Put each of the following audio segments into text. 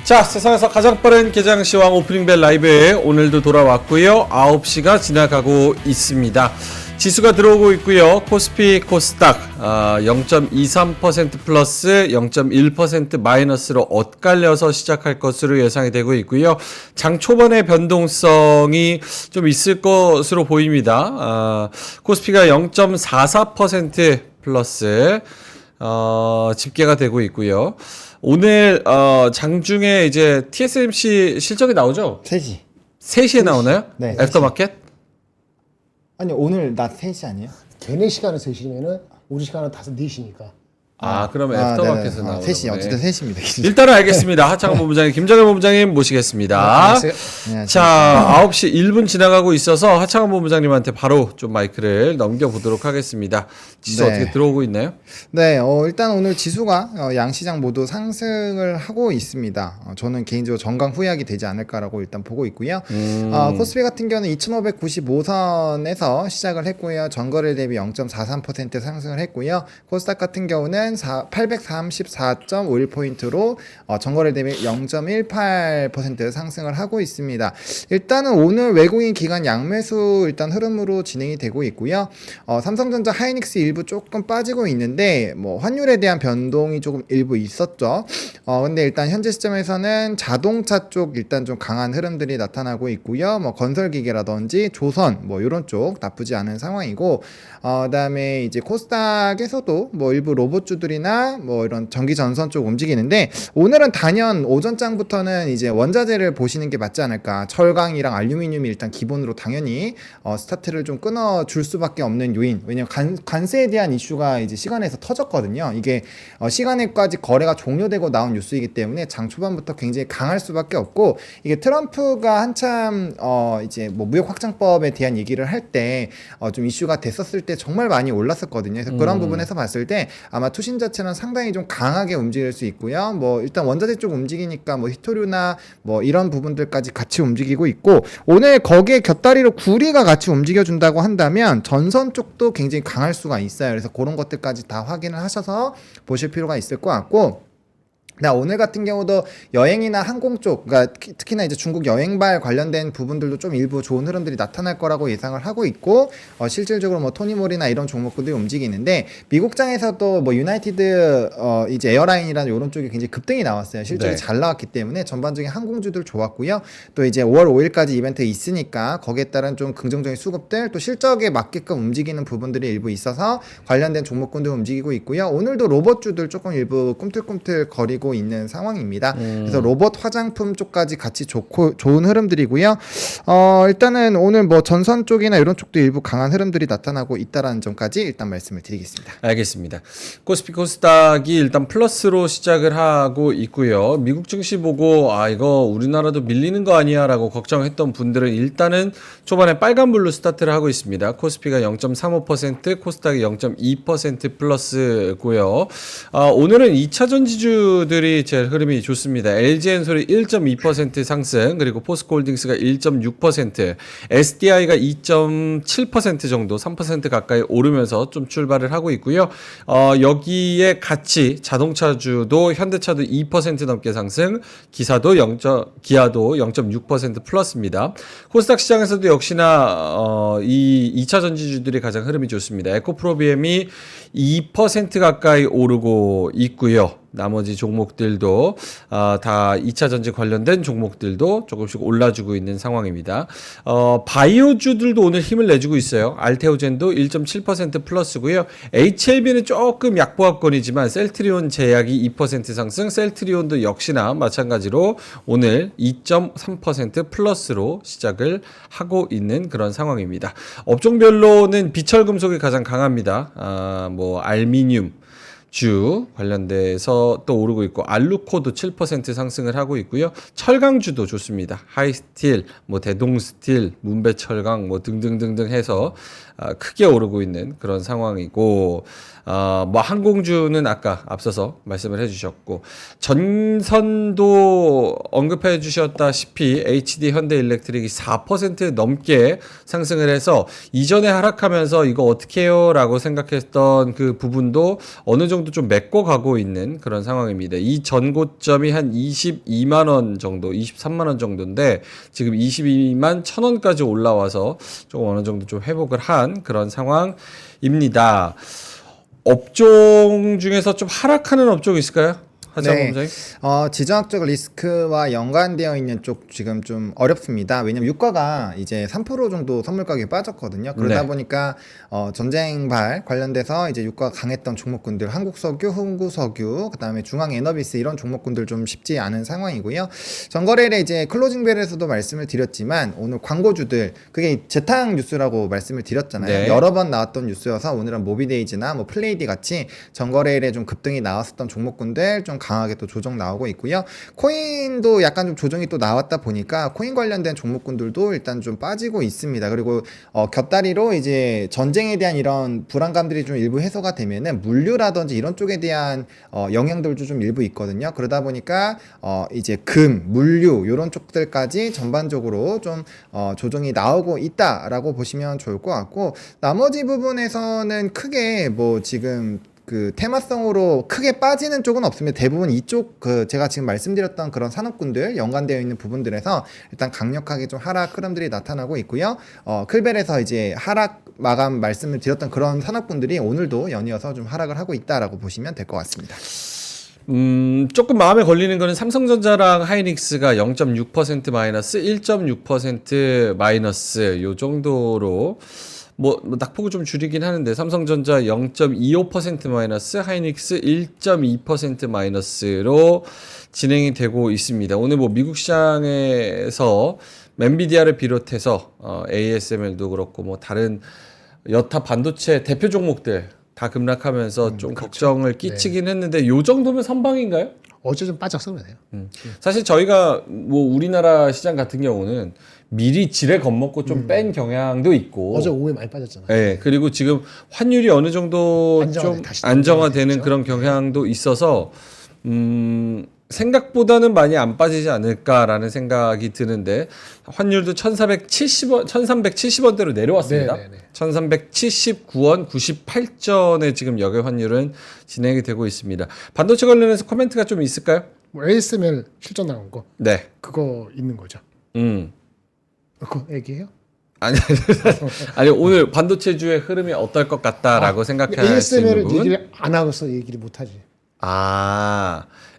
자, 세상에서 가장 빠른 개장 시황 오프닝벨 라이브에 오늘도 돌아왔고요. 9시가 지나가고 있습니다. 지수가 들어오고 있고요. 코스피, 코스닥 0.23% 플러스 0.1% 마이너스로 엇갈려서 시작할 것으로 예상이 되고 있고요. 장 초반의 변동성이 좀 있을 것으로 보입니다. 코스피가 0.44% 플러스 집계가 되고 있고요. 오늘 장중에 이제 TSMC 실적이 나오죠? 3시. 3시에 나오나요? 네, 애프터마켓? 아니 오늘 낮 3시 아니에요? 걔네 시간은 3시면은 우리 시간은 4시니까. 그러면 애프터마켓에 네네. 나오네. 3시 어쨌든 3시입니다. 일단은 알겠습니다. 하창원 본부장님, 김정일 본부장님 모시겠습니다. 안녕하세요. 자, 9시 1분 지나가고 있어서 하창원 본부장님한테 바로 좀 마이크를 넘겨보도록 하겠습니다. 지수 네. 어떻게 들어오고 있나요? 네, 일단 오늘 지수가 양시장 모두 상승을 하고 있습니다. 저는 개인적으로 정강 후약이 되지 않을까라고 일단 보고 있고요. 코스피 같은 경우는 2,595선에서 시작을 했고요. 전거래 대비 0.43% 상승을 했고요. 코스닥 같은 경우는 834.51포인트로 전거래 대비 0.18% 상승을 하고 있습니다. 일단은 오늘 외국인 기관 양매수 일단 흐름으로 진행이 되고 있고요. 삼성전자, 하이닉스 일부 조금 빠지고 있는데 뭐 환율에 대한 변동이 조금 일부 있었죠. 근데 일단 현재 시점에서는 자동차 쪽 일단 좀 강한 흐름들이 나타나고 있고요. 뭐 건설기계라든지 조선 뭐 이런 쪽 나쁘지 않은 상황이고, 그다음에 이제 코스닥에서도 뭐 일부 로봇주들이나 뭐 이런 전기 전선 쪽 움직이는데, 오늘은 단연 오전장부터는 이제 원자재를 보시는 게 맞지 않을까. 철강이랑 알루미늄이 일단 기본으로 당연히 스타트를 좀 끊어줄 수밖에 없는 요인. 왜냐면 관세에 대한 이슈가 이제 시간에서 터졌거든요. 이게 시간에까지 거래가 종료되고 나온 뉴스이기 때문에 장 초반부터 굉장히 강할 수밖에 없고, 이게 트럼프가 한참 이제 뭐 무역 확장법에 대한 얘기를 할 때 좀 이슈가 됐었을 때 정말 많이 올랐었거든요. 그래서 그런 부분에서 봤을 때 아마 투신 자체는 상당히 좀 강하게 움직일 수 있고요. 뭐 일단 원자재 쪽 움직이니까 뭐 히토류나 뭐 이런 부분들까지 같이 움직이고 있고, 오늘 거기에 곁다리로 구리가 같이 움직여준다고 한다면 전선 쪽도 굉장히 강할 수가 있어요. 그래서 그런 것들까지 다 확인을 하셔서 보실 필요가 있을 것 같고, 오늘 같은 경우도 여행이나 항공 쪽, 그러니까 특히나 이제 중국 여행발 관련된 부분들도 좀 일부 좋은 흐름들이 나타날 거라고 예상을 하고 있고, 실질적으로 뭐 토니몰이나 이런 종목들이 움직이는데, 미국장에서도 뭐 유나이티드 이제 에어라인이라는 이런 쪽이 굉장히 급등이 나왔어요. 실적이 네. 잘 나왔기 때문에 전반적인 항공주들 좋았고요. 또 이제 5월 5일까지 이벤트 있으니까 거기에 따른 좀 긍정적인 수급들, 또 실적에 맞게끔 움직이는 부분들이 일부 있어서 관련된 종목군들 움직이고 있고요. 오늘도 로봇주들 조금 일부 꿈틀꿈틀 거리고 있는 상황입니다. 그래서 로봇 화장품 쪽까지 같이 좋은 흐름들이고요. 일단은 오늘 뭐 전선 쪽이나 이런 쪽도 일부 강한 흐름들이 나타나고 있다라는 점까지 일단 말씀을 드리겠습니다. 알겠습니다. 코스피, 코스닥이 일단 플러스로 시작을 하고 있고요. 미국 증시 보고 이거 우리나라도 밀리는 거 아니야 라고 걱정했던 분들은 일단은 초반에 빨간불로 스타트를 하고 있습니다. 코스피가 0.35%, 코스닥이 0.2% 플러스고요. 오늘은 2차 전지주들이 제일 흐름이 좋습니다. LG엔솔이 1.2% 상승, 그리고 포스코홀딩스가 1.6%, SDI가 2.7% 정도, 3% 가까이 오르면서 좀 출발을 하고 있고요. 여기에 같이 자동차주도 현대차도 2% 넘게 상승, 기아도 0.6% 플러스입니다. 코스닥 시장에서도 역시나 이 2차 전지주들이 가장 흐름이 좋습니다. 에코프로비엠이 2% 가까이 오르고 있고요. 나머지 종목들도 다 2차 전지 관련된 종목들도 조금씩 올라주고 있는 상황입니다. 바이오주들도 오늘 힘을 내주고 있어요. 알테오젠도 1.7% 플러스고요. HLB는 조금 약보합권이지만 셀트리온 제약이 2% 상승, 셀트리온도 역시나 마찬가지로 오늘 2.3% 플러스로 시작을 하고 있는 그런 상황입니다. 업종별로는 비철금속이 가장 강합니다. 뭐 알미늄 주 관련돼서 또 오르고 있고, 알루코도 7% 상승을 하고 있고요. 철강주도 좋습니다. 하이스틸, 뭐 대동스틸, 문배철강 뭐 등등등등 해서 크게 오르고 있는 그런 상황이고 뭐 항공주는 아까 앞서서 말씀을 해주셨고 전선도 언급해 주셨다시피 HD 현대일렉트릭이 4% 넘게 상승을 해서 이전에 하락하면서 이거 어떻게 해요? 라고 생각했던 그 부분도 어느 정도 좀 메꿔가고 있는 그런 상황입니다. 이 전고점이 한 22만 원 정도, 23만 원 정도인데 지금 22만 1,000원까지 올라와서 좀 어느 정도 좀 회복을 한 그런 상황입니다. 업종 중에서 좀 하락하는 업종 있을까요? 하정우 네. 본부장님? 지정학적 리스크와 연관되어 있는 쪽 지금 좀 어렵습니다. 왜냐면 유가가 이제 3% 정도 선물 가격이 빠졌거든요. 그러다 네. 보니까 전쟁발 관련돼서 이제 유가가 강했던 종목군들, 한국석유, 흥구석유, 그다음에 중앙에너비스 이런 종목군들 좀 쉽지 않은 상황이고요. 전거래일에 이제 클로징벨에서도 말씀을 드렸지만 오늘 광고주들 그게 재탕 뉴스라고 말씀을 드렸잖아요. 네. 여러 번 나왔던 뉴스여서 오늘은 모비데이즈나 뭐 플레이디 같이 전거래일에 좀 급등이 나왔었던 종목군들 좀 강하게 또 조정 나오고 있고요. 코인도 약간 좀 조정이 또 나왔다 보니까 코인 관련된 종목군들도 일단 좀 빠지고 있습니다. 그리고 곁다리로 이제 전쟁에 대한 이런 불안감들이 좀 일부 해소가 되면은 물류라든지 이런 쪽에 대한 영향들도 좀 일부 있거든요. 그러다 보니까 이제 금, 물류 이런 쪽들까지 전반적으로 좀 조정이 나오고 있다라고 보시면 좋을 것 같고 나머지 부분에서는 크게 뭐 지금 그 테마성으로 크게 빠지는 쪽은 없습니다. 대부분 이쪽 그 제가 지금 말씀드렸던 그런 산업군들 연관되어 있는 부분들에서 일단 강력하게 좀 하락 흐름들이 나타나고 있고요. 클벨에서 이제 하락 마감 말씀을 드렸던 그런 산업군들이 오늘도 연이어서 좀 하락을 하고 있다라고 보시면 될 것 같습니다. 조금 마음에 걸리는 거는 삼성전자랑 하이닉스가 0.6% 마이너스, 1.6% 마이너스 요 정도로 뭐 낙폭을 좀 줄이긴 하는데 삼성전자 0.25% 마이너스, 하이닉스 1.2% 마이너스로 진행이 되고 있습니다. 오늘 뭐 미국 시장에서 엔비디아를 비롯해서 ASML도 그렇고 뭐 다른 여타 반도체 대표 종목들 다 급락하면서 좀 그렇죠. 걱정을 끼치긴 했는데 요 정도면 선방인가요? 어제 좀 빠져서 그래요. 사실 저희가 뭐 우리나라 시장 같은 경우는 미리 지레 겁먹고 좀 뺀 경향도 있고 어제 오후에 많이 빠졌잖아요. 네, 그리고 지금 환율이 어느 정도 좀 다시 안정화되는 안정화됐죠. 그런 경향도 있어서 생각보다는 많이 안 빠지지 않을까라는 생각이 드는데 환율도 1,470원, 1,370원대로 내려왔습니다. 네네네. 1,379원 98전에 지금 역외 환율은 진행이 되고 있습니다. 반도체 관련해서 코멘트가 좀 있을까요? 뭐 ASML 실적 나온 거 네. 그거 있는 거죠. 그거 얘기해요? 아니, 아니 오늘 반도체주의 흐름이 어떨 것 같다라고 생각하시는 ASML을 부분? 얘기를 안 하고서 얘기를 못 하지.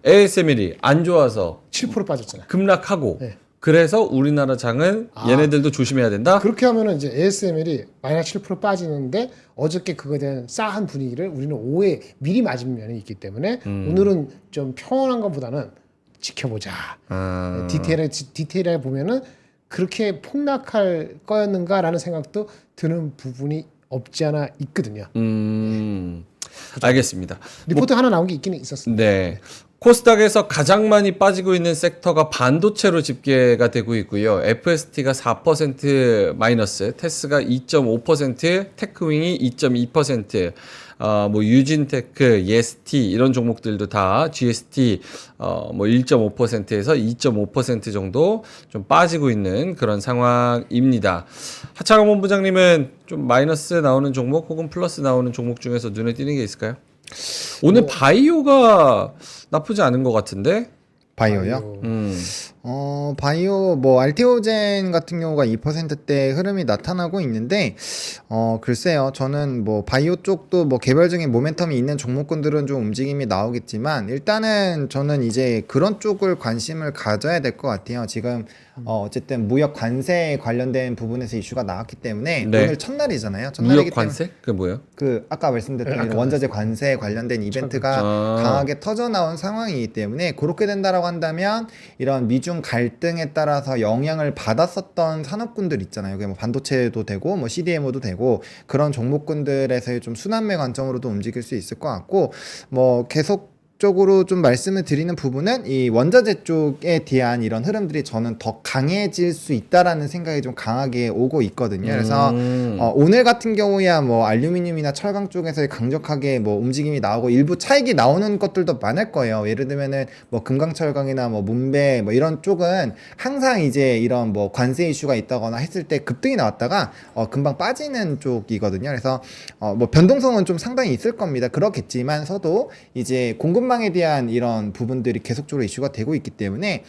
ASML이 안 좋아서 7% 빠졌잖아요. 급락하고 네. 그래서 우리나라 장은 얘네들도 조심해야 된다. 그렇게 하면은 이제 ASML이 마이너스 7% 빠지는데 어저께 그거에 대한 싸한 분위기를 우리는 오후에 미리 맞은 면이 있기 때문에 오늘은 좀 평온한 것보다는 지켜보자. 디테일하게 보면은 그렇게 폭락할 거였는가라는 생각도 드는 부분이 없지 않아 있거든요. 알겠습니다. 리포트 하나 나온 게 있기는 있었습니다. 네. 코스닥에서 가장 많이 빠지고 있는 섹터가 반도체로 집계가 되고 있고요. FST가 4% 마이너스, 테스가 2.5%, 테크윙이 2.2%, 뭐 유진테크, 예스티 이런 종목들도 다 GST 뭐 1.5%에서 2.5% 정도 좀 빠지고 있는 그런 상황입니다. 하창원 본부장님은 좀 마이너스 나오는 종목 혹은 플러스 나오는 종목 중에서 눈에 띄는 게 있을까요? 오늘 바이오가 나쁘지 않은 것 같은데. 바이오요? 바이오 뭐 알테오젠 같은 경우가 2%대 흐름이 나타나고 있는데 글쎄요. 저는 뭐 바이오 쪽도 뭐 개별적인 모멘텀이 있는 종목군들은 좀 움직임이 나오겠지만 일단은 저는 이제 그런 쪽을 관심을 가져야 될 것 같아요. 지금 어쨌든 무역 관세 관련된 부분에서 이슈가 나왔기 때문에 네. 오늘 첫날이잖아요. 무역 관세? 그게 뭐예요? 그 아까 말씀드렸던 이런 원자재 관세 관련된 이벤트가 강하게 터져 나온 상황이기 때문에 그렇게 된다라고 한다면 이런 미중 갈등에 따라서 영향을 받았었던 산업군들 있잖아요. 그게 뭐 반도체도 되고 뭐 CDMO도 되고 그런 종목군들에서의 좀 순환매 관점으로도 움직일 수 있을 것 같고 뭐 계속 적으로 좀 말씀을 드리는 부분은 이 원자재 쪽에 대한 이런 흐름들이 저는 더 강해질 수 있다라는 생각이 좀 강하게 오고 있거든요. 그래서 오늘 같은 경우야 뭐 알루미늄이나 철강 쪽에서 강력하게 뭐 움직임이 나오고 일부 차익이 나오는 것들도 많을 거예요. 예를 들면은 뭐 금강철강이나 뭐 문배 뭐 이런 쪽은 항상 이제 이런 뭐 관세 이슈가 있다거나 했을 때 급등이 나왔다가 금방 빠지는 쪽이거든요. 그래서 뭐 변동성은 좀 상당히 있을 겁니다. 그렇겠지만서도 이제 공급망에 대한 이런 부분들이 계속적으로 이슈가 되고 있기 때문에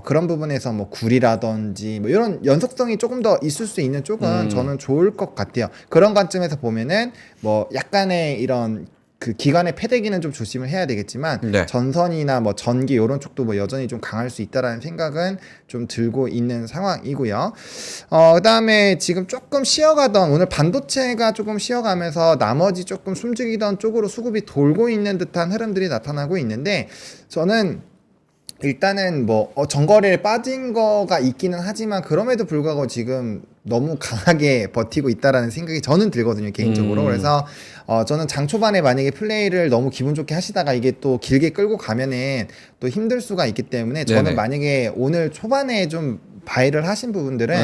그런 부분에서 뭐 구리라든지 뭐 이런 연속성이 조금 더 있을 수 있는 쪽은 저는 좋을 것 같아요. 그런 관점에서 보면은 뭐 약간의 이런 그 기관의 패대기는 좀 조심을 해야 되겠지만 네. 전선이나 뭐 전기 이런 쪽도 뭐 여전히 좀 강할 수 있다라는 생각은 좀 들고 있는 상황이고요. 그다음에 지금 조금 쉬어가던 오늘 반도체가 조금 쉬어가면서 나머지 조금 숨죽이던 쪽으로 수급이 돌고 있는 듯한 흐름들이 나타나고 있는데 저는 일단은 뭐 정거래에 빠진 거가 있기는 하지만 그럼에도 불구하고 지금 너무 강하게 버티고 있다라는 생각이 저는 들거든요, 개인적으로. 그래서 저는 장 초반에 만약에 플레이를 너무 기분 좋게 하시다가 이게 또 길게 끌고 가면은 또 힘들 수가 있기 때문에 저는 네네. 만약에 오늘 초반에 좀 바이를 하신 부분들은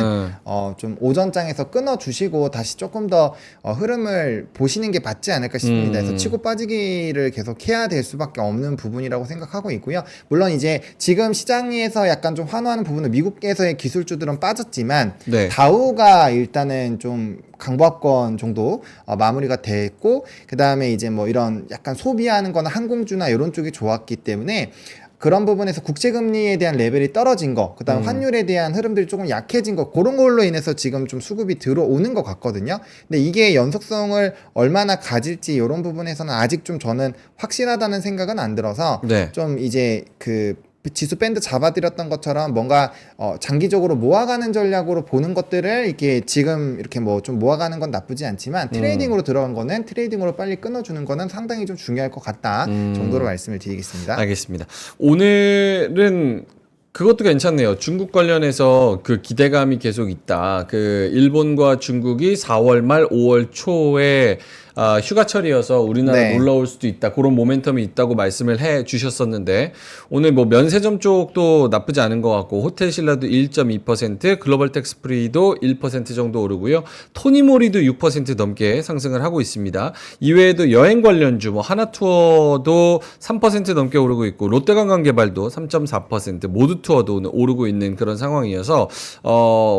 좀 오전장에서 끊어 주시고 다시 조금 더 흐름을 보시는 게 맞지 않을까 싶습니다. 그래서 치고 빠지기를 계속 해야 될 수밖에 없는 부분이라고 생각하고 있고요. 물론 이제 지금 시장에서 약간 좀 환호하는 부분은 미국에서의 기술주들은 빠졌지만 네. 다우가 일단은 좀 강보합권 정도 마무리가 됐고 그 다음에 이제 뭐 이런 약간 소비하는 거나 항공주나 이런 쪽이 좋았기 때문에 그런 부분에서 국제금리에 대한 레벨이 떨어진 거, 그 다음 환율에 대한 흐름들이 조금 약해진 거, 그런 걸로 인해서 지금 좀 수급이 들어오는 것 같거든요. 근데 이게 연속성을 얼마나 가질지 이런 부분에서는 아직 좀 저는 확실하다는 생각은 안 들어서 네. 좀 이제 그 지수 밴드 잡아드렸던 것처럼 뭔가 장기적으로 모아가는 전략으로 보는 것들을 이렇게 지금 이렇게 뭐 좀 모아가는 건 나쁘지 않지만 트레이딩으로 들어간 거는 트레이딩으로 빨리 끊어주는 거는 상당히 좀 중요할 것 같다 정도로 말씀을 드리겠습니다. 알겠습니다. 오늘은 그것도 괜찮네요. 중국 관련해서 그 기대감이 계속 있다. 그 일본과 중국이 4월 말 5월 초에 휴가철이어서 우리나라 네. 놀러 올 수도 있다. 그런 모멘텀이 있다고 말씀을 해 주셨었는데 오늘 뭐 면세점 쪽도 나쁘지 않은 것 같고 호텔 신라도 1.2%, 글로벌 텍스프리도 1% 정도 오르고요. 토니모리도 6% 넘게 상승을 하고 있습니다. 이외에도 여행 관련주 뭐 하나투어도 3% 넘게 오르고 있고 롯데관광개발도 3.4% 모두투어도 오늘 오르고 있는 그런 상황이어서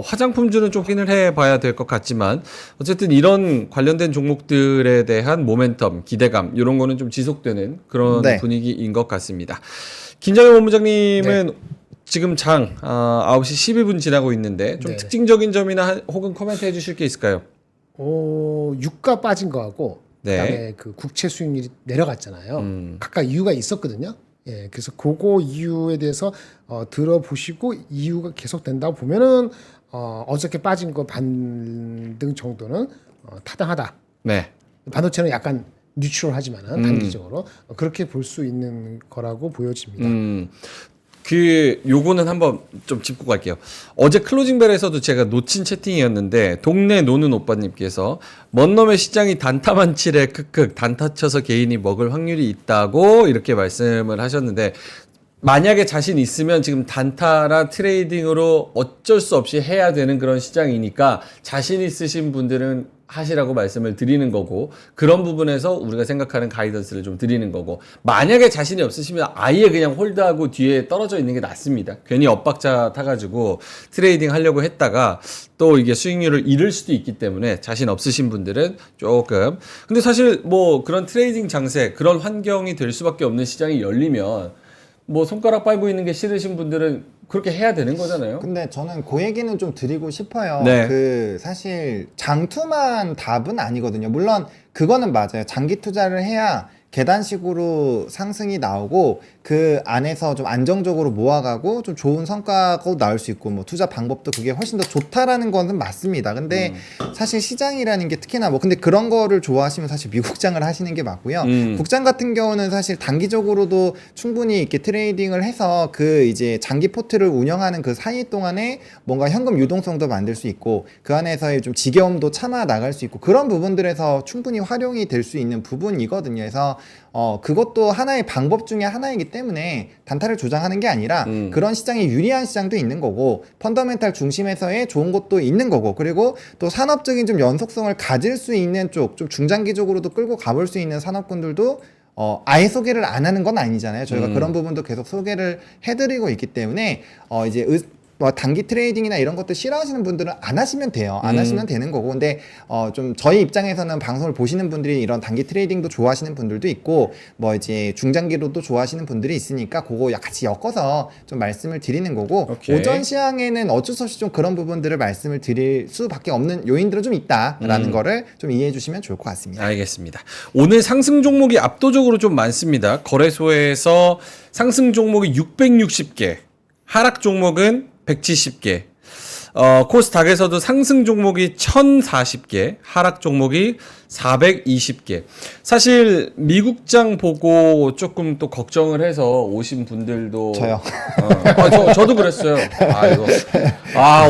화장품주는 좀 확인을 해봐야 될 것 같지만 어쨌든 이런 관련된 종목들의 대한 모멘텀, 기대감 이런 거는 좀 지속되는 그런 네. 분위기인 것 같습니다. 김정현 본부장님은 지금 장 9시 12분 지나고 있는데 좀 네. 특징적인 점이나 혹은 코멘트 해주실 게 있을까요? 유가 빠진 거하고 네. 그다음에 그 국채 수익률이 내려갔잖아요. 각각 이유가 있었거든요. 예, 그래서 그거 이유에 대해서 들어보시고 이유가 계속된다고 보면은 어저께 빠진 거 반등 정도는 타당하다. 네. 반도체는 약간 뉴트럴하지만은 단기적으로 그렇게 볼 수 있는 거라고 보여집니다. 요거는 한번 좀 짚고 갈게요. 어제 클로징벨에서도 제가 놓친 채팅이었는데 동네 노는 오빠님께서 먼 놈의 시장이 단타만 치래 크크 단타 쳐서 개인이 먹을 확률이 있다고 이렇게 말씀을 하셨는데 만약에 자신 있으면 지금 단타나 트레이딩으로 어쩔 수 없이 해야 되는 그런 시장이니까 자신 있으신 분들은 하시라고 말씀을 드리는 거고 그런 부분에서 우리가 생각하는 가이던스를 좀 드리는 거고 만약에 자신이 없으시면 아예 그냥 홀드하고 뒤에 떨어져 있는 게 낫습니다. 괜히 엇박자 타가지고 트레이딩 하려고 했다가 또 이게 수익률을 잃을 수도 있기 때문에 자신 없으신 분들은 조금 근데 사실 뭐 그런 트레이딩 장세 그런 환경이 될 수밖에 없는 시장이 열리면 뭐 손가락 빨고 있는 게 싫으신 분들은 그렇게 해야 되는 거잖아요. 근데 저는 그 얘기는 좀 드리고 싶어요. 네. 그 사실 장투만 답은 아니거든요. 물론 그거는 맞아요. 장기 투자를 해야 계단식으로 상승이 나오고 그 안에서 좀 안정적으로 모아가고 좀 좋은 성과가 나올 수 있고 뭐 투자 방법도 그게 훨씬 더 좋다라는 거는 맞습니다. 근데 사실 시장이라는 게 특히나 뭐 근데 그런 거를 좋아하시면 사실 미국장을 하시는 게 맞고요. 국장 같은 경우는 사실 단기적으로도 충분히 이렇게 트레이딩을 해서 그 이제 장기 포트를 운영하는 그 사이 동안에 뭔가 현금 유동성도 만들 수 있고 그 안에서의 좀 지겨움도 참아 나갈 수 있고 그런 부분들에서 충분히 활용이 될 수 있는 부분이거든요. 그래서 그것도 하나의 방법 중에 하나이기 때문에 단타를 조장하는 게 아니라 그런 시장이 유리한 시장도 있는 거고 펀더멘탈 중심에서의 좋은 것도 있는 거고 그리고 또 산업적인 좀 연속성을 가질 수 있는 쪽 좀 중장기적으로도 끌고 가볼 수 있는 산업군들도 아예 소개를 안 하는 건 아니잖아요. 저희가 그런 부분도 계속 소개를 해드리고 있기 때문에 이제 뭐 단기 트레이딩이나 이런 것들 싫어하시는 분들은 안 하시면 돼요. 안 하시면 되는 거고. 근데 좀 저희 입장에서는 방송을 보시는 분들이 이런 단기 트레이딩도 좋아하시는 분들도 있고 뭐 이제 중장기로도 좋아하시는 분들이 있으니까 그거 같이 엮어서 좀 말씀을 드리는 거고 오케이. 오전 시황에는 어쩔 수 없이 좀 그런 부분들을 말씀을 드릴 수밖에 없는 요인들은 좀 있다라는 거를 좀 이해해 주시면 좋을 것 같습니다. 알겠습니다. 오늘 상승 종목이 압도적으로 좀 많습니다. 거래소에서 상승 종목이 660개, 하락 종목은 170개, 코스닥에서도 상승 종목이 1040개, 하락 종목이 420개. 사실 미국장 보고 조금 또 걱정을 해서 오신 분들도 저요. 저도 그랬어요.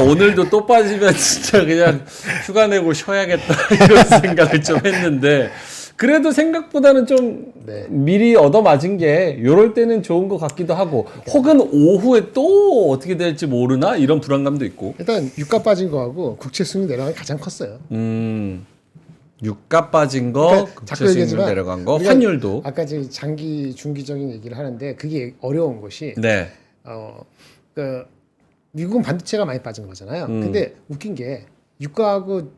오늘도 또 빠지면 진짜 그냥 휴가 내고 쉬어야겠다 이런 생각을 좀 했는데 그래도 생각보다는 좀 미리 얻어맞은 게 요럴 때는 좋은 것 같기도 하고 혹은 오후에 또 어떻게 될지 모르나 이런 불안감도 있고. 일단 유가 빠진 거하고 국채 수익 내려간 게 가장 컸어요. 유가 빠진 거, 그러니까 국채 자꾸 수익률 얘기하지만 내려간 거, 우리가 환율도. 아까 지금 장기 중기적인 얘기를 하는데 그게 어려운 것이 네. 그 미국은 반도체가 많이 빠진 거잖아요. 근데 웃긴 게 유가하고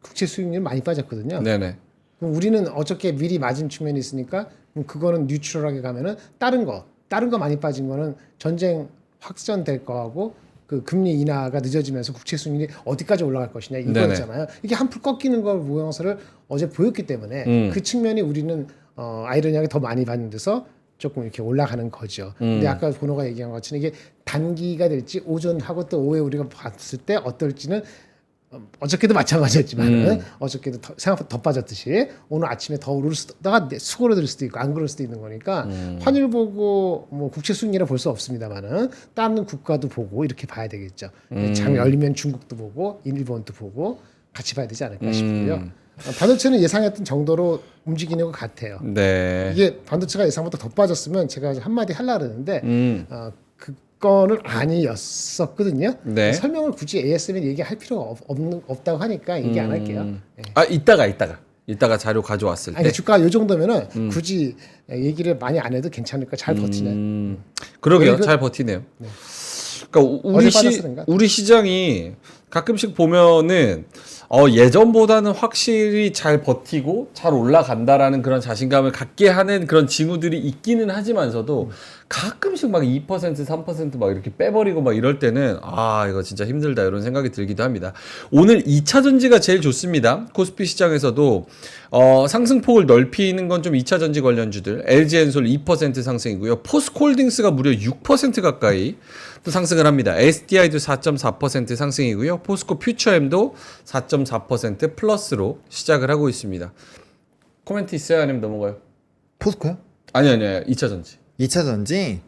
국채 수익률 많이 빠졌거든요. 네네. 그럼 우리는 어저께 미리 맞은 측면이 있으니까 그럼 그거는 뉴트럴하게 가면은 다른 거 많이 빠진 거는 전쟁 확전될 거하고 그 금리 인하가 늦어지면서 국채 수익률이 어디까지 올라갈 것이냐 이거였잖아요. 이게 한풀 꺾이는 걸 모양새를 어제 보였기 때문에 그 측면이 우리는 아이러니하게 더 많이 받는 데서 조금 이렇게 올라가는 거죠. 근데 아까 번호가 얘기한 것처럼 이게 단기가 될지 오전하고 또 오후에 우리가 봤을 때 어떨지는 어저께도 마찬가지였지만 어저께도 생각보다 더 빠졌듯이 오늘 아침에 더 오를 수다가 수그러들 수도 있고 안 그럴 수도 있는 거니까 환율 보고 뭐 국채 수익률을 볼 수 없습니다만은 다른 국가도 보고 이렇게 봐야 되겠죠. 장 열리면 중국도 보고 일본도 보고 같이 봐야 되지 않을까 싶고요. 반도체는 예상했던 정도로 움직이는 것 같아요. 네. 이게 반도체가 예상보다 더 빠졌으면 제가 한마디 하려고 그러는데 그거는 아니었었거든요. 네. 설명을 굳이 ASM에 얘기할 필요가 없다고 하니까 얘기 안 할게요. 네. 이따가 자료 가져왔을 때. 아니, 주가 요 정도면은 굳이 얘기를 많이 안 해도 괜찮으니까 잘 버티네. 그러게요. 잘 버티네요. 네. 그러니까 어제 빠졌으니까. 우리 시장이 가끔씩 보면은 예전보다는 확실히 잘 버티고 잘 올라간다라는 그런 자신감을 갖게 하는 그런 징후들이 있기는 하지만서도 가끔씩 막 2%, 3%막 이렇게 빼버리고 막 이럴 때는 이거 진짜 힘들다 이런 생각이 들기도 합니다. 오늘 2차 전지가 제일 좋습니다. 코스피 시장에서도 상승폭을 넓히는 건 좀 2차 전지 관련주들 LG엔솔 2% 상승이고요. 포스코홀딩스가 무려 6% 가까이 또 상승을 합니다. SDI도 4.4% 상승이고요. 포스코 퓨처엠도 4.4% 플러스로 시작을 하고 있습니다. 코멘트 있어요? 아니면 넘어가요? 포스코요? 아니요. 2차 전지. 2차 전지.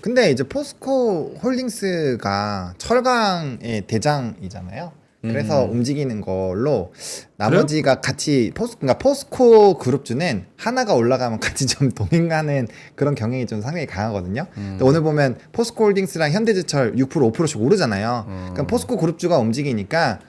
근데 이제 포스코 홀딩스가 철강의 대장이잖아요. 그래서 움직이는 걸로 나머지가 같이 그러니까 포스코 그룹주는 하나가 올라가면 같이 좀 동행하는 그런 경향이 좀 상당히 강하거든요. 근데 오늘 보면 포스코 홀딩스랑 현대제철 6% 5%씩 오르잖아요. 그럼 포스코 그룹주가 움직이니까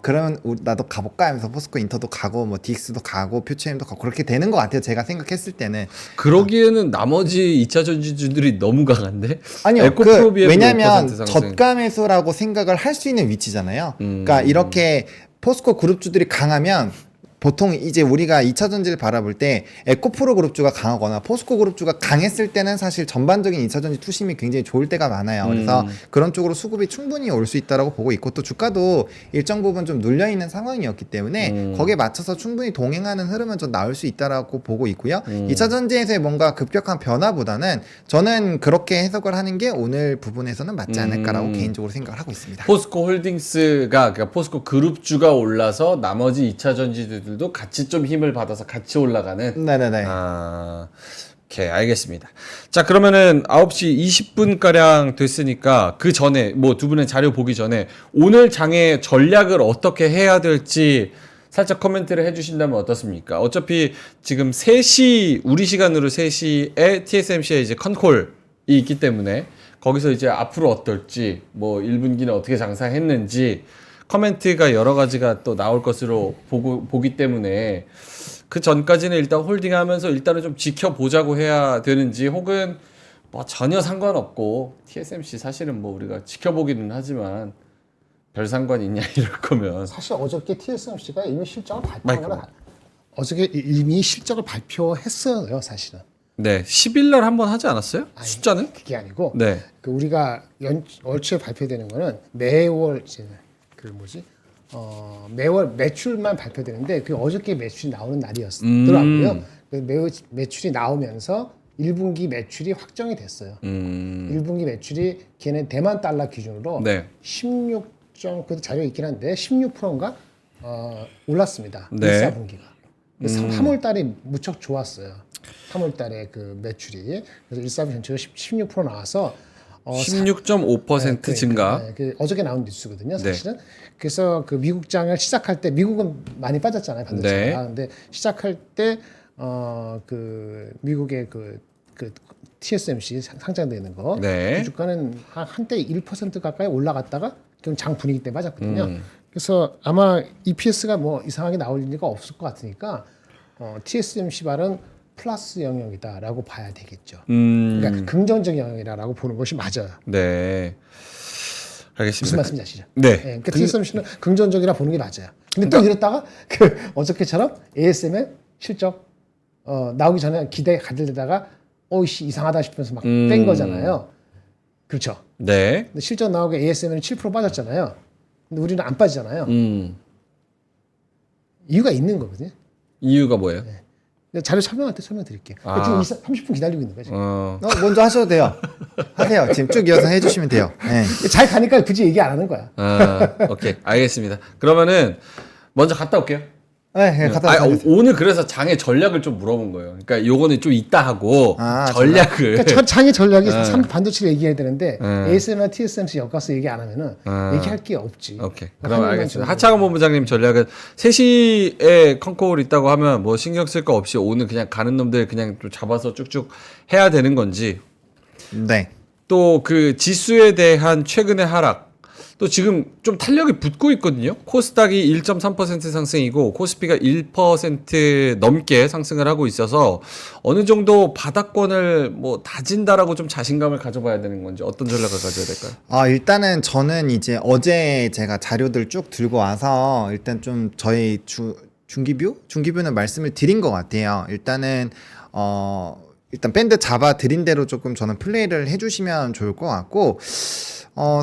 그러면 나도 가볼까 하면서 포스코 인터도 가고 뭐 DX도 가고 퓨처엠도 가고 그렇게 되는 것 같아요. 제가 생각했을 때는. 그러기에는 나머지 2차 전지주들이 너무 강한데? 아니요. 에코프로비엠도 왜냐면 5% 상승. 저가 매수라고 생각을 할 수 있는 위치잖아요. 그러니까 이렇게 포스코 그룹주들이 강하면 보통 이제 우리가 2차 전지를 바라볼 때 에코프로 그룹주가 강하거나 포스코 그룹주가 강했을 때는 사실 전반적인 2차 전지 투심이 굉장히 좋을 때가 많아요. 그래서 그런 쪽으로 수급이 충분히 올 수 있다라고 보고 있고 또 주가도 일정 부분 좀 눌려 있는 상황이었기 때문에 거기에 맞춰서 충분히 동행하는 흐름은 좀 나올 수 있다라고 보고 있고요. 2차 전지에서의 뭔가 급격한 변화보다는 저는 그렇게 해석을 하는 게 오늘 부분에서는 맞지 않을까라고 개인적으로 생각을 하고 있습니다. 포스코 홀딩스가 그러니까 포스코 그룹주가 올라서 나머지 2차 전지들도 같이 좀 힘을 받아서 같이 올라가는. 네네네. 오케이, 알겠습니다. 자, 그러면은 9시 20분가량 됐으니까 그 전에 뭐 두 분의 자료 보기 전에 오늘 장의 전략을 어떻게 해야 될지 살짝 코멘트를 해주신다면 어떻습니까? 어차피 지금 3시 우리 시간으로 3시에 TSMC에 이제 컨콜이 있기 때문에 거기서 이제 앞으로 어떨지 뭐 1분기는 어떻게 장사했는지 커멘트가 여러 가지가 또 나올 것으로 보기 때문에 그 전까지는 일단 홀딩하면서 일단은 좀 지켜보자고 해야 되는지 혹은 뭐 전혀 상관없고 TSMC 사실은 뭐 우리가 지켜보기는 하지만 별 상관 있냐 이럴 거면 사실 어저께 TSMC가 이미 실적을 발표하거나 어저께 이미 실적을 발표했어요, 사실은. 네 10일 날 한번 하지 않았어요? 아니, 숫자는? 그게 아니고 네. 그 우리가 월초에 발표되는 거는 매월 이제 매월 매출만 발표되는데 그 어저께 매출이 나오는 날이었더라고요. 그 매출이 나오면서 1분기 매출이 확정이 됐어요. 1분기 매출이 걔는 대만 달러 기준으로 네. 16그 자료 있긴 한데 16%인가 올랐습니다. 네. 1, 4분기가. 3월 달이 무척 좋았어요. 3월 달에 그 매출이 그래서 1, 4분기 전체가 16% 나와서 16.5% 증가. 네, 그 어저께 나온 뉴스거든요, 사실은. 그래서 그 미국장을 시작할 때 미국은 많이 빠졌잖아요, 반도체가. 네. 근데 시작할 때 그 미국의 그 TSMC 상장되어 있는 거, 네. 그 주가는 한때 1% 가까이 올라갔다가 좀 장 분위기 때문에 빠졌거든요. 그래서 아마 EPS가 뭐 이상하게 나올 리가 없을 것 같으니까 TSMC 발은 플러스 영역이다라고 봐야 되겠죠. 그러니까 긍정적 영역이라고 보는 것이 맞아요. 네. 무슨 알겠습니다. 말씀인지 아시죠? 네. 그러니까 TSMC는 긍정적이라 보는 게 맞아요. 근데 또 이랬다가 그 어저께처럼 ASM의 실적 나오기 전에 기대 가들다가 어이씨 이상하다 싶으면서 막 뺀 거잖아요. 그렇죠. 네. 근데 실적 나오고 ASM은 7% 빠졌잖아요. 근데 우리는 안 빠지잖아요. 이유가 있는 거거든요. 이유가 뭐예요? 근데 자료 설명할 때 설명드릴게요. 아. 지금 30분 기다리고 있는 거죠. 먼저 하셔도 돼요. 하세요. 지금 쭉 이어서 해주시면 돼요. 네. 잘 가니까 굳이 얘기 안 하는 거야. 오케이. 알겠습니다. 그러면은 먼저 갔다 올게요. 네, 갔다 아니, 와주세요. 오늘 그래서 장의 전략을 좀 물어본 거예요. 그러니까 요거는 좀 이따 하고 아, 전략을 그러니까 장의 전략이 반도체를 얘기해야 되는데 네. ASM이나 TSMC 엮어서 얘기 안 하면은 얘기할 게 없지. 오케이. 한 그럼 명만 알겠습니다. 전략을 하창원 본부장님 전략은 3시에 컨콜 있다고 하면 뭐 신경 쓸 거 없이 오늘 그냥 가는 놈들 그냥 좀 잡아서 쭉쭉 해야 되는 건지 네. 또 그 지수에 대한 최근의 하락 또 지금 좀 탄력이 붙고 있거든요. 코스닥이 1.3% 상승이고 코스피가 1% 넘게 상승을 하고 있어서 어느 정도 바닥권을 뭐 다진다라고 좀 자신감을 가져봐야 되는 건지 어떤 전략을 가져야 될까요? 일단은 저는 이제 어제 제가 자료들 쭉 들고 와서 일단 좀 저희 중기뷰는 말씀을 드린 것 같아요. 일단은 일단 밴드 잡아 드린 대로 조금 저는 플레이를 해주시면 좋을 것 같고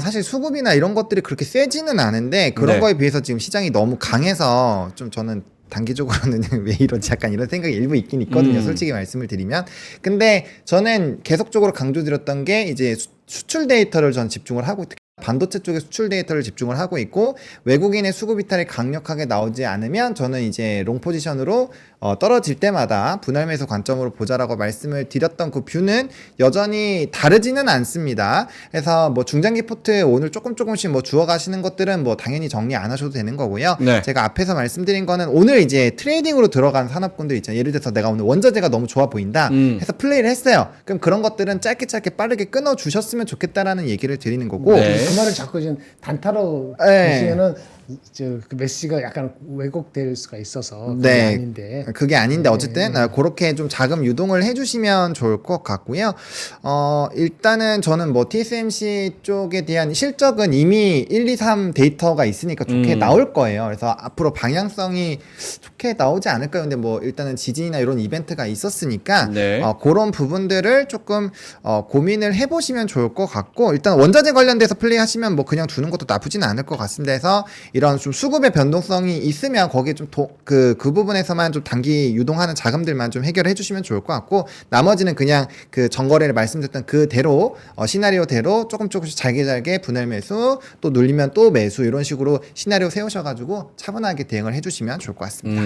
사실 수급이나 이런 것들이 그렇게 세지는 않은데 그런 네. 거에 비해서 지금 시장이 너무 강해서 좀 저는 단기적으로는 왜 이런지 약간 이런 생각이 일부 있긴 있거든요. 솔직히 말씀을 드리면. 근데 저는 계속적으로 강조드렸던 게 이제 수출 데이터를 전 집중을 하고 특히 반도체 쪽에 수출 데이터를 집중을 하고 있고 외국인의 수급 이탈이 강력하게 나오지 않으면 저는 이제 롱 포지션으로 떨어질 때마다 분할 매수 관점으로 보자라고 말씀을 드렸던 그 뷰는 여전히 다르지는 않습니다. 그래서 뭐 중장기 포트 오늘 조금씩 뭐 주워 가시는 것들은 뭐 당연히 정리 안 하셔도 되는 거고요. 네. 제가 앞에서 말씀드린 거는 오늘 이제 트레이딩으로 들어간 산업군들 있잖아요. 예를 들어서 내가 오늘 원자재가 너무 좋아 보인다 해서 플레이를 했어요. 그럼 그런 것들은 짧게 빠르게 끊어 주셨으면 좋겠다라는 얘기를 드리는 거고 네. 그 말을 자꾸 지금 단타로 네. 보시면은 그 메시지가 약간 왜곡될 수가 있어서 그게 네. 아닌데 그게 아닌데 어쨌든 그렇게 좀 자금 유동을 해주시면 좋을 것 같고요. 일단은 저는 뭐 TSMC 쪽에 대한 실적은 이미 1, 2, 3 데이터가 있으니까 좋게 나올 거예요. 그래서 앞으로 방향성이 좋게 나오지 않을까요? 근데 뭐 일단은 지진이나 이런 이벤트가 있었으니까 네. 그런 부분들을 조금 고민을 해보시면 좋을 것 같고 일단 원자재 관련돼서 플레이하시면 뭐 그냥 두는 것도 나쁘지는 않을 것 같습니다. 해서 이런 좀 수급의 변동성이 있으면 거기에 좀 그 부분에서만 좀 단기 유동하는 자금들만 좀 해결해 주시면 좋을 것 같고 나머지는 그냥 그 전거래를 말씀드렸던 그대로 시나리오대로 조금씩 잘게 분할 매수 또 눌리면 또 매수 이런 식으로 시나리오 세우셔가지고 차분하게 대응을 해주시면 좋을 것 같습니다.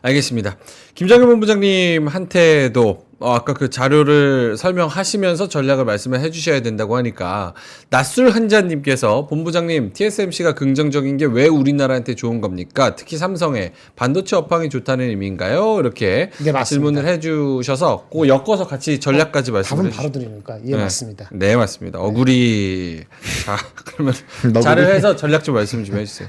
알겠습니다. 김장현 본부장님한테도 아까 그 자료를 설명하시면서 전략을 말씀을 해주셔야 된다고 하니까 낯술 한자님께서 본부장님 TSMC가 긍정적인 게 왜 우리나라한테 좋은 겁니까? 특히 삼성에 반도체 업황이 좋다는 의미인가요? 이렇게 네, 맞습니다. 질문을 해주셔서 그 엮어서 같이 전략까지 말씀을 답은 해주시죠. 바로 드리니까 예 맞습니다. 네 맞습니다. 어구리. 자 그러면 너구리. 자료 해서 전략 좀 말씀 좀 해주세요.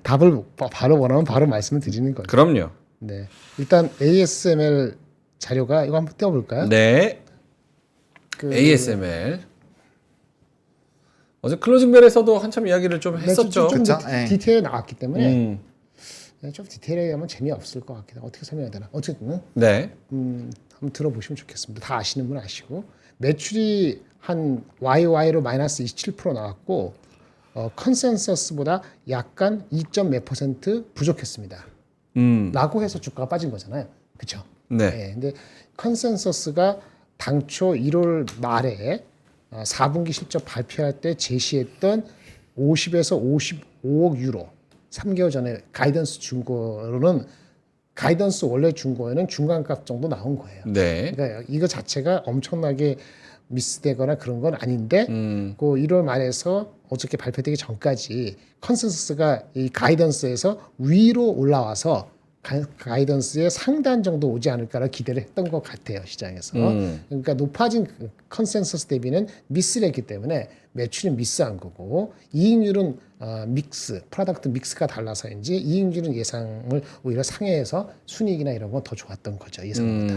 답을 바로 원하면 바로 말씀을 드리는 거죠. 그럼요. 네. 일단 ASML 자료가 이거 한번 띄워볼까요? 네. 그- ASML. 어제 클로징벨에서도 한참 이야기를 좀 네, 했었죠. 좀 그쵸? 디- 예. 디테일에 나왔기 때문에 음. 네, 좀 디테일하게 하면 재미없을 것 같긴 해. 어떻게 설명해야 되나? 어쨌든 네. 한번 들어보시면 좋겠습니다. 다 아시는 분 아시고 매출이 한 YY로 마이너스 27% 나왔고 컨센서스보다 약간 2몇 % 부족했습니다. 라고 해서 주가가 빠진 거잖아요. 그렇죠? 네. 근데 컨센서스가 당초 1월 말에 4분기 실적 발표할 때 제시했던 50에서 55억 유로 3개월 전에 가이던스 준 거로는 가이던스 원래 준 거에는 중간값 정도 나온 거예요. 네. 그러니까 이거 자체가 엄청나게 미스되거나 그런 건 아닌데 그 1월 말에서 어저께 발표되기 전까지 컨센서스가 이 가이던스에서 위로 올라와서 가이던스의 상단 정도 오지 않을까라 기대를 했던 것 같아요 시장에서. 그러니까 높아진 컨센서스 대비는 미스를 했기 때문에 매출은 미스한 거고 이익률은 프로덕트 믹스가 달라서인지 이익률은 예상을 오히려 상회해서 순이익이나 이런 건 더 좋았던 거죠 예상보다.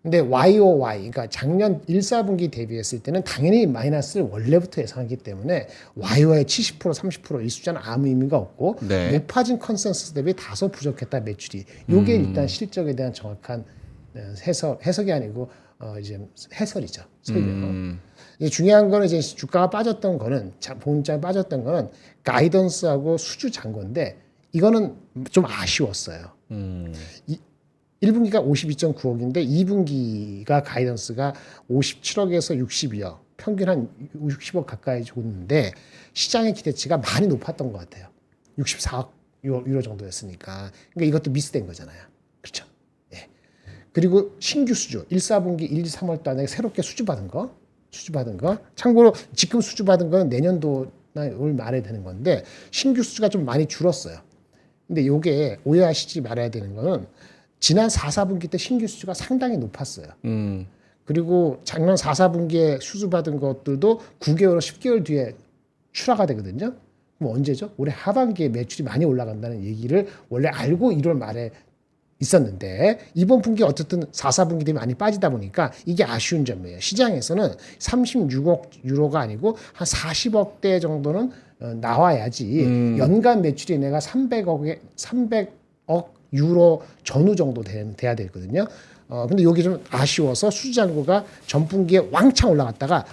근데 YOY, 그러니까 작년 1, 4분기 대비했을 때는 당연히 마이너스를 원래부터 예상하기 때문에 YOY 70%, 30%이 숫자는 아무 의미가 없고 네. 높아진 컨센서스 대비 다소 부족했다 매출이. 이게 일단 실적에 대한 정확한 해석이 아니고 이제 해설이죠. 설명. 이제 중요한 거는 이제 주가가 빠졌던 거는 본장에 빠졌던 거는 가이던스하고 수주 잔고인데 이거는 좀 아쉬웠어요. 1분기가 52.9억인데 2분기가 가이던스가 57억에서 62억, 평균 한 60억 가까이 줬는데 시장의 기대치가 많이 높았던 것 같아요. 64억 유로 정도였으니까. 그러니까 이것도 미스된 거잖아요. 그렇죠? 예. 그리고 신규 수주 1, 4분기 1, 2, 3월 달에 새롭게 수주받은 거. 참고로 지금 수주받은 거는 내년도나 올 말에 되는 건데 신규 수주가 좀 많이 줄었어요. 근데 이게 오해하시지 말아야 되는 거는 지난 4, 4분기 때 신규 수주가 상당히 높았어요. 그리고 작년 4, 4분기에 수주받은 것들도 9개월, 10개월 뒤에 출하가 되거든요. 그럼 언제죠? 올해 하반기에 매출이 많이 올라간다는 얘기를 원래 알고 1월 말에 있었는데 이번 분기 어쨌든 4, 4분기 되면 많이 빠지다 보니까 이게 아쉬운 점이에요. 시장에서는 36억 유로가 아니고 한 40억대 정도는 나와야지 연간 매출이 내가 300억 유로 전후 정도 돼야 되거든요. 근데 여기 좀 아쉬워서 수주잔고가 전분기에 왕창 올라갔다가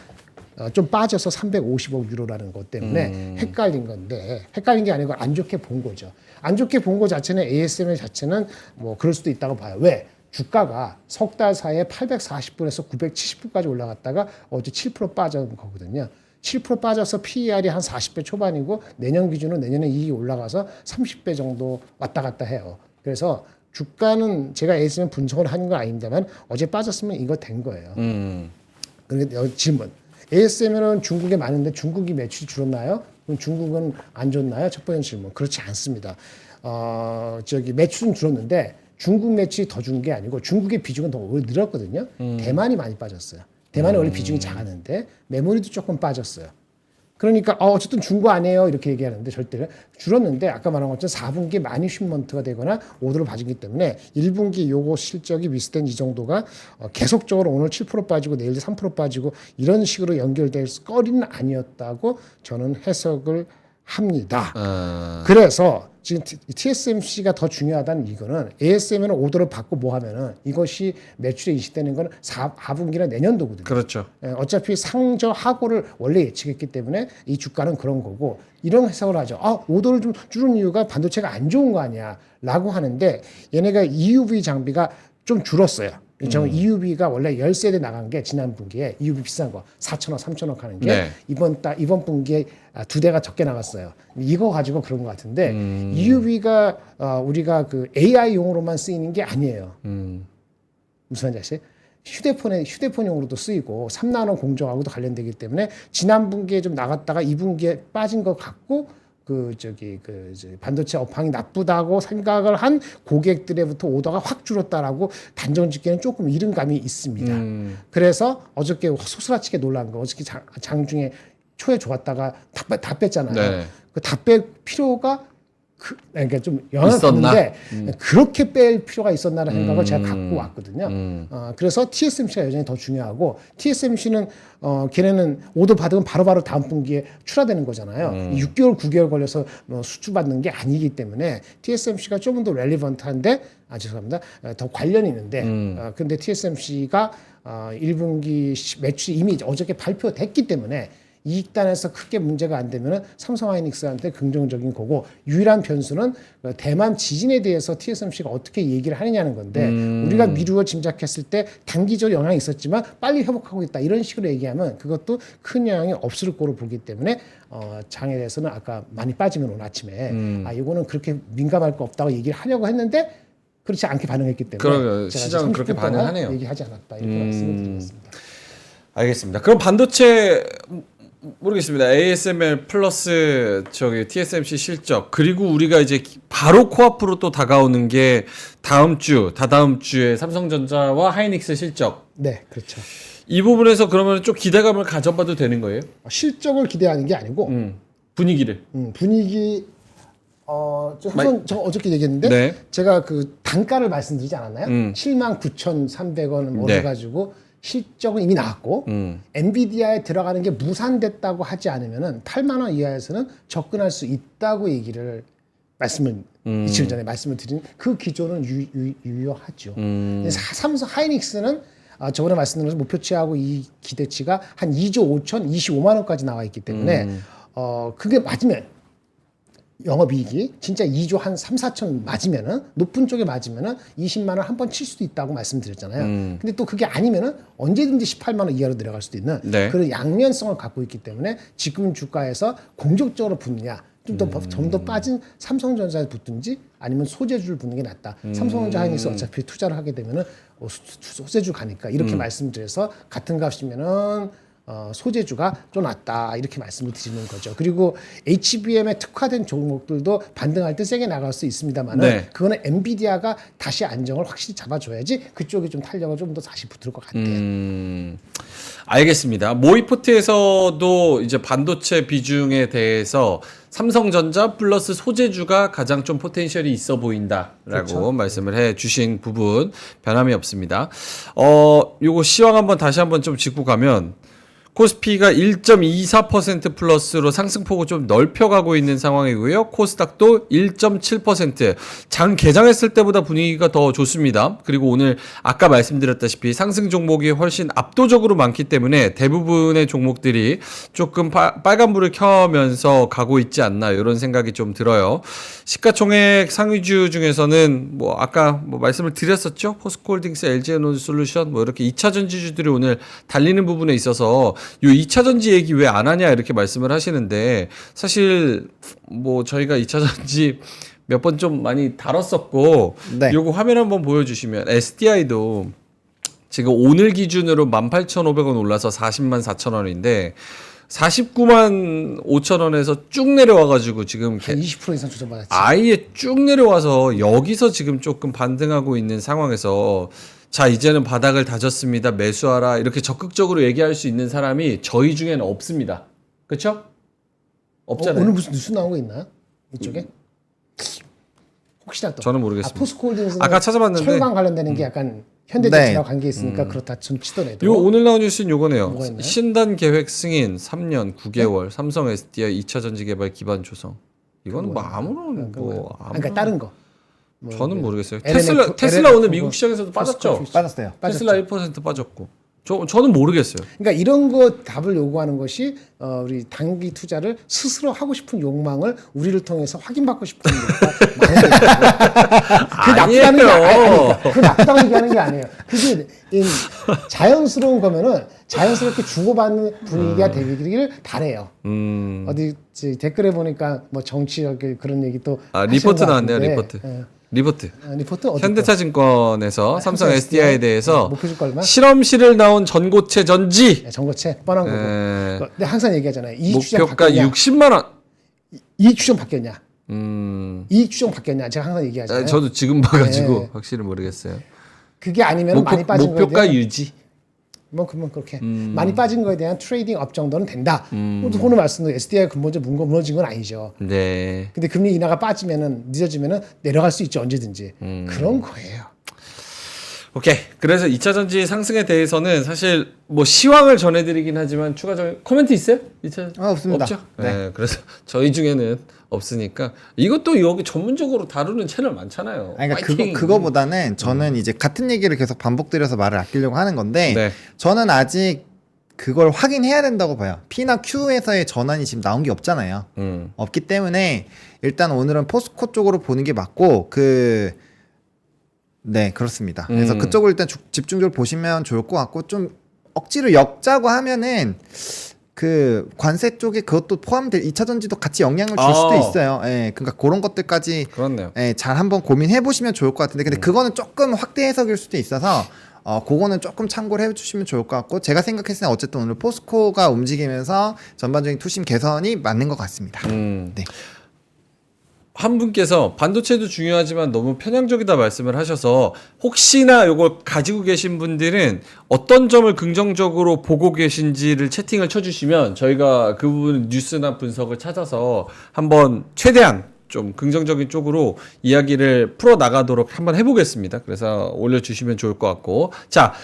좀 빠져서 350억 유로라는 것 때문에 헷갈린 건데 헷갈린 게 아니고 안 좋게 본 거죠. 안 좋게 본 거 자체는 ASML 자체는 뭐 그럴 수도 있다고 봐요. 왜? 주가가 석 달 사이에 840불에서 970불까지 올라갔다가 어제 7% 빠진 거거든요. 7% 빠져서 PER이 한 40배 초반이고 내년 기준으로 내년에 이익이 올라가서 30배 정도 왔다 갔다 해요. 그래서 주가는 제가 ASML 분석을 하는 건 아닙니다만 어제 빠졌으면 이거 된 거예요. 그런데 여기 질문. ASML은 중국에 많은데 중국이 매출이 줄었나요? 그럼 중국은 안 좋나요? 첫 번째 질문. 그렇지 않습니다. 매출은 줄었는데 중국 매출이 더 준 게 아니고 중국의 비중은 더 오히려 늘었거든요. 대만이 많이 빠졌어요. 대만이 원래 비중이 작았는데 메모리도 조금 빠졌어요. 그러니까 어쨌든 준 거 아니에요 이렇게 얘기하는데 절대 줄었는데 아까 말한 것처럼 4분기에 많이 슈먼트가 되거나 오더를 봐주기 때문에 1분기 요거 실적이 미스된 이 정도가 계속적으로 오늘 7% 빠지고 내일 3% 빠지고 이런 식으로 연결될 거리는 아니었다고 저는 해석을 합니다. 그래서 지금 TSMC가 더 중요하다는 이거는 ASML은 오더를 받고 뭐 하면은 이것이 매출에 인식되는 거는 4분기나 내년도거든요. 그렇죠. 어차피 상저하고를 원래 예측했기 때문에 이 주가는 그런 거고 이런 해석을 하죠. 오더를 좀 줄은 이유가 반도체가 안 좋은 거 아니야 라고 하는데 얘네가 EUV 장비가 좀 줄었어요. EUV가 원래 10세대 나간 게 지난 분기에 EUV 비싼 거 4천억, 3천억 하는 게 네. 이번 분기에 2대가 적게 나갔어요. 이거 가지고 그런 것 같은데 EUV가 우리가 그 AI용으로만 쓰이는 게 아니에요. 무슨 말인지 아세요? 휴대폰용으로도 쓰이고 3나노 공정하고도 관련되기 때문에 지난 분기에 좀 나갔다가 이 분기에 빠진 것 같고 반도체 업황이 나쁘다고 생각을 한 고객들에부터 오더가 확 줄었다라고 단정 짓기는 조금 이른 감이 있습니다. 그래서 어저께 소스라치게 놀란 거 어저께 장중에 초에 좋았다가 다 뺐잖아요. 네. 그 다 뺄 필요가 그러니까 좀 영향을 받는데 그렇게 뺄 필요가 있었나라는 생각을 제가 갖고 왔거든요. 그래서 TSMC가 여전히 더 중요하고 TSMC는 걔네는 오더 받으면 바로바로 다음 분기에 출하되는 거잖아요. 6개월, 9개월 걸려서 수주받는 게 아니기 때문에 TSMC가 조금 더 렐리번트한데 죄송합니다. 더 관련이 있는데 근데 TSMC가 1분기 매출이 이미 어저께 발표됐기 때문에 이익단에서 크게 문제가 안 되면 삼성하이닉스한테 긍정적인 거고 유일한 변수는 대만 지진에 대해서 TSMC가 어떻게 얘기를 하느냐는 건데 우리가 미루어 짐작했을 때 단기적 영향이 있었지만 빨리 회복하고 있다 이런 식으로 얘기하면 그것도 큰 영향이 없을 거로 보기 때문에 장에 대해서는 아까 많이 빠지면 오늘 아침에 이거는 그렇게 민감할 거 없다고 얘기를 하려고 했는데 그렇지 않게 반응했기 때문에 그러게요. 시장은 그렇게 반응하네요. 얘기하지 않았다 이렇게 말씀을 드리겠습니다. 알겠습니다. 그럼 반도체 모르겠습니다. ASML 플러스 TSMC 실적 그리고 우리가 이제 바로 코앞으로 또 다가오는 게 다다음 주에 삼성전자와 하이닉스 실적. 네, 그렇죠. 이 부분에서 그러면 좀 기대감을 가져봐도 되는 거예요? 실적을 기대하는 게 아니고 분위기를. 분위기 저 어저께 얘기했는데 네. 제가 그 단가를 말씀드리지 않았나요? 79,300원 뭐 해가지고 실적은 이미 나왔고 엔비디아에 들어가는 게 무산됐다고 하지 않으면은 8만 원 이하에서는 접근할 수 있다고 얘기를 이틀 전에 말씀을 드린 그 기조는 유효하죠. 삼성 하이닉스는 저번에 말씀드린 것처럼 목표치하고 이 기대치가 한 2조 5천 25만 원까지 나와 있기 때문에 그게 맞으면 영업이익이 진짜 2조 한 3, 4천 맞으면은 높은 쪽에 맞으면은 20만 원 한 번 칠 수도 있다고 말씀드렸잖아요. 근데 또 그게 아니면은 언제든지 18만 원 이하로 내려갈 수도 있는 네. 그런 양면성을 갖고 있기 때문에 지금 주가에서 공격적으로 붙느냐 좀 더 빠진 삼성전자에 붙든지 아니면 소재주를 붙는 게 낫다. 삼성전자 하이닉스 어차피 투자를 하게 되면은 소재주 가니까 이렇게 말씀드려서 같은 값이면은 소재주가 좀 낫다 이렇게 말씀을 드리는 거죠. 그리고 HBM에 특화된 종목들도 반등할 때 세게 나갈 수 있습니다만은 네. 그거는 엔비디아가 다시 안정을 확실히 잡아줘야지 그쪽이 좀 탄력을 좀 더 다시 붙을 것 같아요. 알겠습니다. 모이포트에서도 이제 반도체 비중에 대해서 삼성전자 플러스 소재주가 가장 좀 포텐셜이 있어 보인다라고 그렇죠. 말씀을 해 주신 부분 변함이 없습니다. 요거 시황 다시 한번 좀 짚고 가면 코스피가 1.24% 플러스로 상승폭을 좀 넓혀가고 있는 상황이고요. 코스닥도 1.7%. 장 개장했을 때보다 분위기가 더 좋습니다. 그리고 오늘 아까 말씀드렸다시피 상승 종목이 훨씬 압도적으로 많기 때문에 대부분의 종목들이 조금 빨간불을 켜면서 가고 있지 않나 이런 생각이 좀 들어요. 시가총액 상위주 중에서는 아까 말씀을 드렸었죠. 포스코홀딩스, LG에너지솔루션 이렇게 2차 전지주들이 오늘 달리는 부분에 있어서 요 2차 전지 얘기 왜 안 하냐 이렇게 말씀을 하시는데 사실 저희가 2차 전지 몇 번 좀 많이 다뤘었고 네. 요거 화면 한번 보여주시면 SDI도 지금 오늘 기준으로 18,500원 올라서 40만 4천 원인데 49만 5천 원에서 쭉 내려와가지고 지금 한 20% 이상 조정받았지. 아예 쭉 내려와서 여기서 지금 조금 반등하고 있는 상황에서 자 이제는 바닥을 다졌습니다 매수하라 이렇게 적극적으로 얘기할 수 있는 사람이 저희 중에는 없습니다. 그렇죠? 없잖아요. 오늘 무슨 뉴스 나온 거 있나요? 이쪽에? 혹시나 또 저는 모르겠습니다. 포스코홀딩스는 아까 찾아봤는데 철강 관련되는 게 약간 현대제철하고 네. 관계 있으니까 그렇다 좀 치더라도 요 오늘 나온 뉴스는 요거네요. 뭐가 있나요? 신단 계획 승인 3년 9개월 삼성 SDI 2차 전지 개발 기반 조성. 이거는 아무런 그러니까 다른 거. 저는 모르겠어요. LNF, 테슬라 오늘 LNF 미국 시장에서도 빠졌죠. 빠졌어요. 테슬라 1% 빠졌고. 저는 모르겠어요. 그러니까 이런 거 답을 요구하는 것이 우리 단기 투자를 스스로 하고 싶은 욕망을 우리를 통해서 확인받고 싶은 욕망 그 나쁘다는 게 아니에요. 그 나쁘다고 얘기하는 게 아니에요. 그게 자연스러운 거면은 자연스럽게 주고받는 분위기가 되기를 바래요. 어디 댓글에 보니까 정치적 그런 얘기 또 리포트 하시는 것 나왔네요. 같은데, 리포트. 리포트. 리포트 어디 현대차증권에서 삼성 삼성 SDI에 대해서 목표 주가 얼마? 실험실을 나온 전고체 전지 네, 전고체 뻔한 거고. 근데 항상 얘기하잖아요. 이익 추정 목표가 바뀌었냐? 60만 원. 이익 추정 바뀌었냐? 음. 이익 추정 바뀌었냐? 제가 항상 얘기하잖아요. 저도 지금 봐가지고 네. 확실히 모르겠어요. 그게 아니면 많이 빠진 거에 목표가 대한 유지. 뭐 그러면 그렇게 많이 빠진 거에 대한 트레이딩 업 정도는 된다. 오늘 말씀도 SDI 근본적으로 무너진 건 아니죠. 네. 근데 금리 인하가 빠지면은 늦어지면은 내려갈 수 있죠 언제든지. 그런 거예요. 오케이. 그래서 2차 전지 상승에 대해서는 사실 뭐 시황을 전해드리긴 하지만 추가적인 코멘트 있어요? 2차 없습니다. 없죠? 네. 네. 그래서 저희 중에는 없으니까 이것도 여기 전문적으로 다루는 채널 많잖아요. 아니, 그러니까 파이팅! 그거보다는 저는 이제 같은 얘기를 계속 반복드려서 말을 아끼려고 하는 건데 네. 저는 아직 그걸 확인해야 된다고 봐요. P나 Q에서의 전환이 지금 나온 게 없잖아요. 없기 때문에 일단 오늘은 포스코 쪽으로 보는 게 맞고 네, 그렇습니다. 그래서 그쪽을 일단 집중적으로 보시면 좋을 것 같고 좀 억지로 엮자고 하면은 그 관세 쪽에 그것도 포함될 2차 전지도 같이 영향을 줄 수도 있어요. 예, 그러니까 그런 것들까지 그렇네요. 예, 잘 한번 고민해 보시면 좋을 것 같은데 근데 그거는 조금 확대 해석일 수도 있어서 그거는 조금 참고를 해주시면 좋을 것 같고 제가 생각했을 때 어쨌든 오늘 포스코가 움직이면서 전반적인 투심 개선이 맞는 것 같습니다. 네. 한 분께서 반도체도 중요하지만 너무 편향적이다 말씀을 하셔서 혹시나 이걸 가지고 계신 분들은 어떤 점을 긍정적으로 보고 계신지를 채팅을 쳐주시면 저희가 그 부분 뉴스나 분석을 찾아서 한번 최대한 좀 긍정적인 쪽으로 이야기를 풀어 나가도록 한번 해보겠습니다. 그래서 올려주시면 좋을 것 같고 자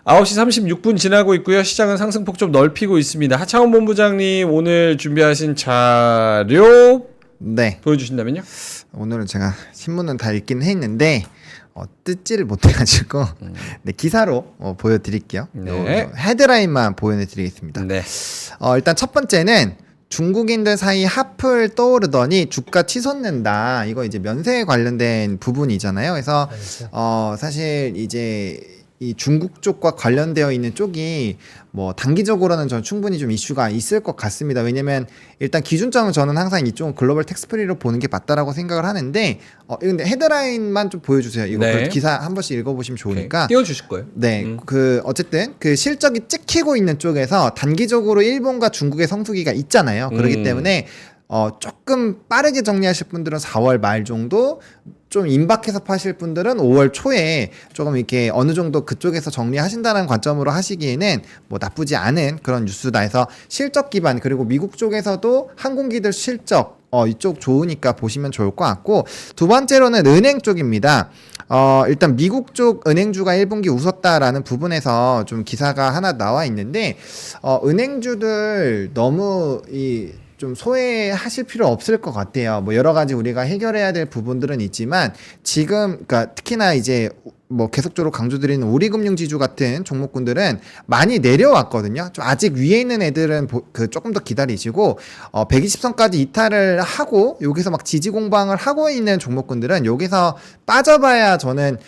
9시 36분 지나고 있고요. 시장은 상승폭 좀 넓히고 있습니다. 하창원 본부장님 오늘 준비하신 자료 네. 보여주신다면요? 오늘은 제가 신문은 다 읽긴 했는데 뜯지를 못해가지고 네, 기사로 보여드릴게요. 네. 헤드라인만 보여드리겠습니다. 네. 일단 첫 번째는 중국인들 사이 핫플 떠오르더니 주가 치솟는다. 이거 이제 면세에 관련된 부분이잖아요. 그래서 사실 이제 이 중국 쪽과 관련되어 있는 쪽이 뭐 단기적으로는 저는 충분히 좀 이슈가 있을 것 같습니다. 왜냐면 일단 기준점은 저는 항상 이쪽은 글로벌 텍스프리로 보는 게 맞다라고 생각을 하는데 근데 헤드라인만 좀 보여주세요. 이거 네. 기사 한 번씩 읽어보시면 좋으니까. 띄워주실 거예요? 네, 어쨌든 그 실적이 찍히고 있는 쪽에서 단기적으로 일본과 중국의 성수기가 있잖아요. 그렇기 때문에 조금 빠르게 정리하실 분들은 4월 말 정도, 좀 임박해서 파실 분들은 5월 초에 조금 이렇게 어느 정도 그쪽에서 정리하신다는 관점으로 하시기에는 뭐 나쁘지 않은 그런 뉴스다 해서 실적 기반 그리고 미국 쪽에서도 항공기들 실적 이쪽 좋으니까 보시면 좋을 것 같고 두 번째로는 은행 쪽입니다. 일단 미국 쪽 은행주가 1분기 웃었다라는 부분에서 좀 기사가 하나 나와 있는데 은행주들 너무 좀 소외하실 필요 없을 것 같아요. 뭐 여러 가지 우리가 해결해야 될 부분들은 있지만 지금 그러니까 특히나 이제 뭐 계속적으로 강조드리는 우리금융지주 같은 종목군들은 많이 내려왔거든요. 좀 아직 위에 있는 애들은 조금 더 기다리시고 120선까지 이탈을 하고 여기서 막 지지 공방을 하고 있는 종목군들은 여기서 빠져봐야 저는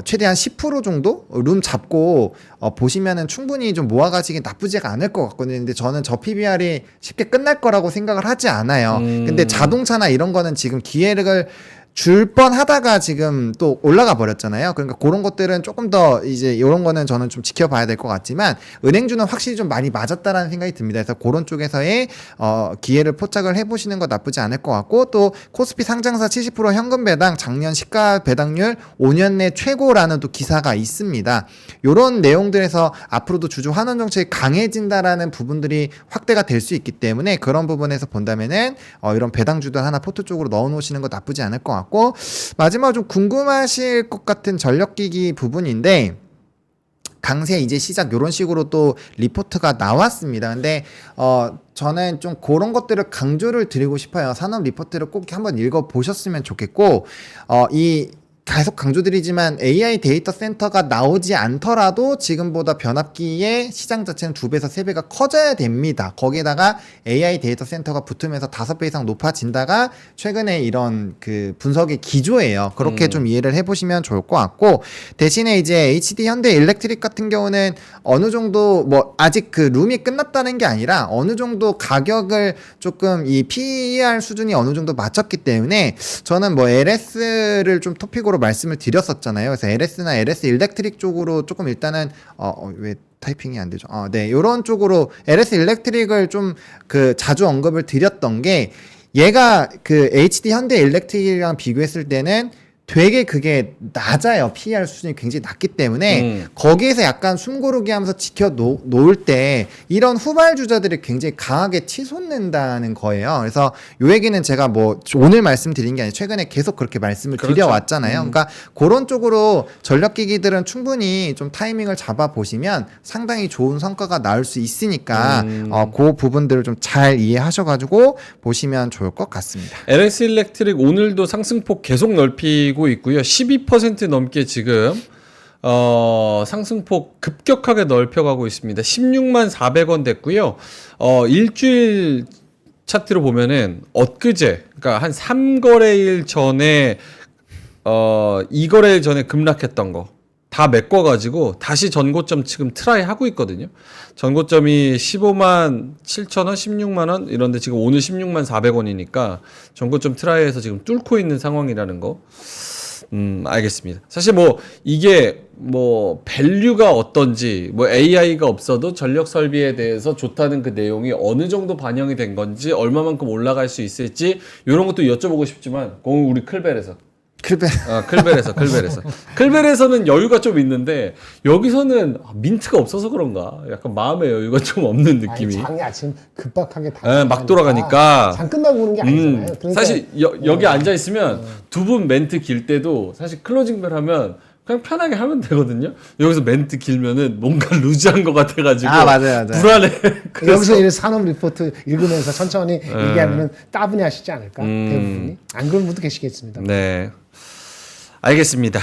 최대한 10% 정도 룸 잡고 보시면은 충분히 좀 모아가지기 나쁘지가 않을 것 같거든요. 근데 저는 저 PBR이 쉽게 끝날 거라고 생각을 하지 않아요. 근데 자동차나 이런 거는 지금 기회를 줄 뻔하다가 지금 또 올라가 버렸잖아요. 그러니까 그런 것들은 조금 더 이제 이런 거는 저는 좀 지켜봐야 될 것 같지만 은행주는 확실히 좀 많이 맞았다라는 생각이 듭니다. 그래서 그런 쪽에서의 기회를 포착을 해보시는 거 나쁘지 않을 것 같고 또 코스피 상장사 70% 현금 배당 작년 시가 배당률 5년 내 최고라는 또 기사가 있습니다. 이런 내용들에서 앞으로도 주주 환원 정책이 강해진다라는 부분들이 확대가 될 수 있기 때문에 그런 부분에서 본다면은 이런 배당주들 하나 포트 쪽으로 넣어놓으시는 거 나쁘지 않을 것 같고 마지막으로 좀 궁금하실 것 같은 전력기기 부분인데 강세 이제 시작 이런 식으로 또 리포트가 나왔습니다. 근데 저는 좀 그런 것들을 강조를 드리고 싶어요. 산업 리포트를 꼭 한번 읽어보셨으면 좋겠고 이 계속 강조드리지만 AI 데이터 센터가 나오지 않더라도 지금보다 변압기의 시장 자체는 2배에서 3배가 커져야 됩니다. 거기에다가 AI 데이터 센터가 붙으면서 5배 이상 높아진다가 최근에 이런 그 분석의 기조예요. 그렇게 좀 이해를 해보시면 좋을 것 같고, 대신에 이제 HD 현대 일렉트릭 같은 경우는 어느 정도 뭐 아직 그 룸이 끝났다는 게 아니라 어느 정도 가격을 조금 이 PER 수준이 어느 정도 맞췄기 때문에 저는 뭐 LS를 좀 토픽으로 말씀을 드렸었잖아요. 그래서 LS나 LS 일렉트릭 쪽으로 조금 일단은 왜 타이핑이 안 되죠? 네, 이런 쪽으로 LS 일렉트릭을 좀 그 자주 언급을 드렸던 게, 얘가 그 HD 현대 일렉트릭이랑 비교했을 때는 되게 그게 낮아요. PER 수준이 굉장히 낮기 때문에 거기에서 약간 숨고르기 하면서 지켜 놓을 때 이런 후발주자들이 굉장히 강하게 치솟는다는 거예요. 그래서 요 얘기는 제가 뭐 오늘 말씀드린 게 아니라 최근에 계속 그렇게 말씀을 그렇죠. 드려왔잖아요. 그러니까 그런 쪽으로 전력기기들은 충분히 좀 타이밍을 잡아보시면 상당히 좋은 성과가 나올 수 있으니까 그 부분들을 좀 잘 이해하셔가지고 보시면 좋을 것 같습니다. LS 일렉트릭 오늘도 상승폭 계속 넓히고 있고요. 12% 넘게 지금 상승폭 급격하게 넓혀가고 있습니다. 16만 400원 됐고요. 일주일 차트로 보면은 엊그제, 그러니까 한 3거래일 전에 2거래일 전에 급락했던 거 다 메꿔가지고 다시 전고점 지금 트라이 하고 있거든요. 전고점이 15만 7천 원, 16만 원 이런데 지금 오늘 16만 400원이니까 전고점 트라이에서 지금 뚫고 있는 상황이라는 거. 알겠습니다. 사실 뭐 이게 뭐 밸류가 어떤지, 뭐 AI가 없어도 전력 설비에 대해서 좋다는 그 내용이 어느 정도 반영이 된 건지, 얼마만큼 올라갈 수 있을지 이런 것도 여쭤보고 싶지만 우리 클벨에서 클벨에서는 여유가 좀 있는데 여기서는 민트가 없어서 그런가 약간 마음의 여유가 좀 없는 느낌이. 아니, 장이 아침 급박하게 다 막 돌아가니까 장 끝나고 오는 게 아니잖아요. 그러니까 사실 여기 앉아 있으면 두 분 멘트 길 때도 사실 클로징벨 하면 그냥 편하게 하면 되거든요. 여기서 멘트 길면은 뭔가 루즈한 것 같아가지고 맞아요. 불안해. 여기서 이 산업 리포트 읽으면서 천천히 얘기하면은 따분해 하시지 않을까? 대부분이. 안 그런 분도 계시겠습니다. 네, 알겠습니다.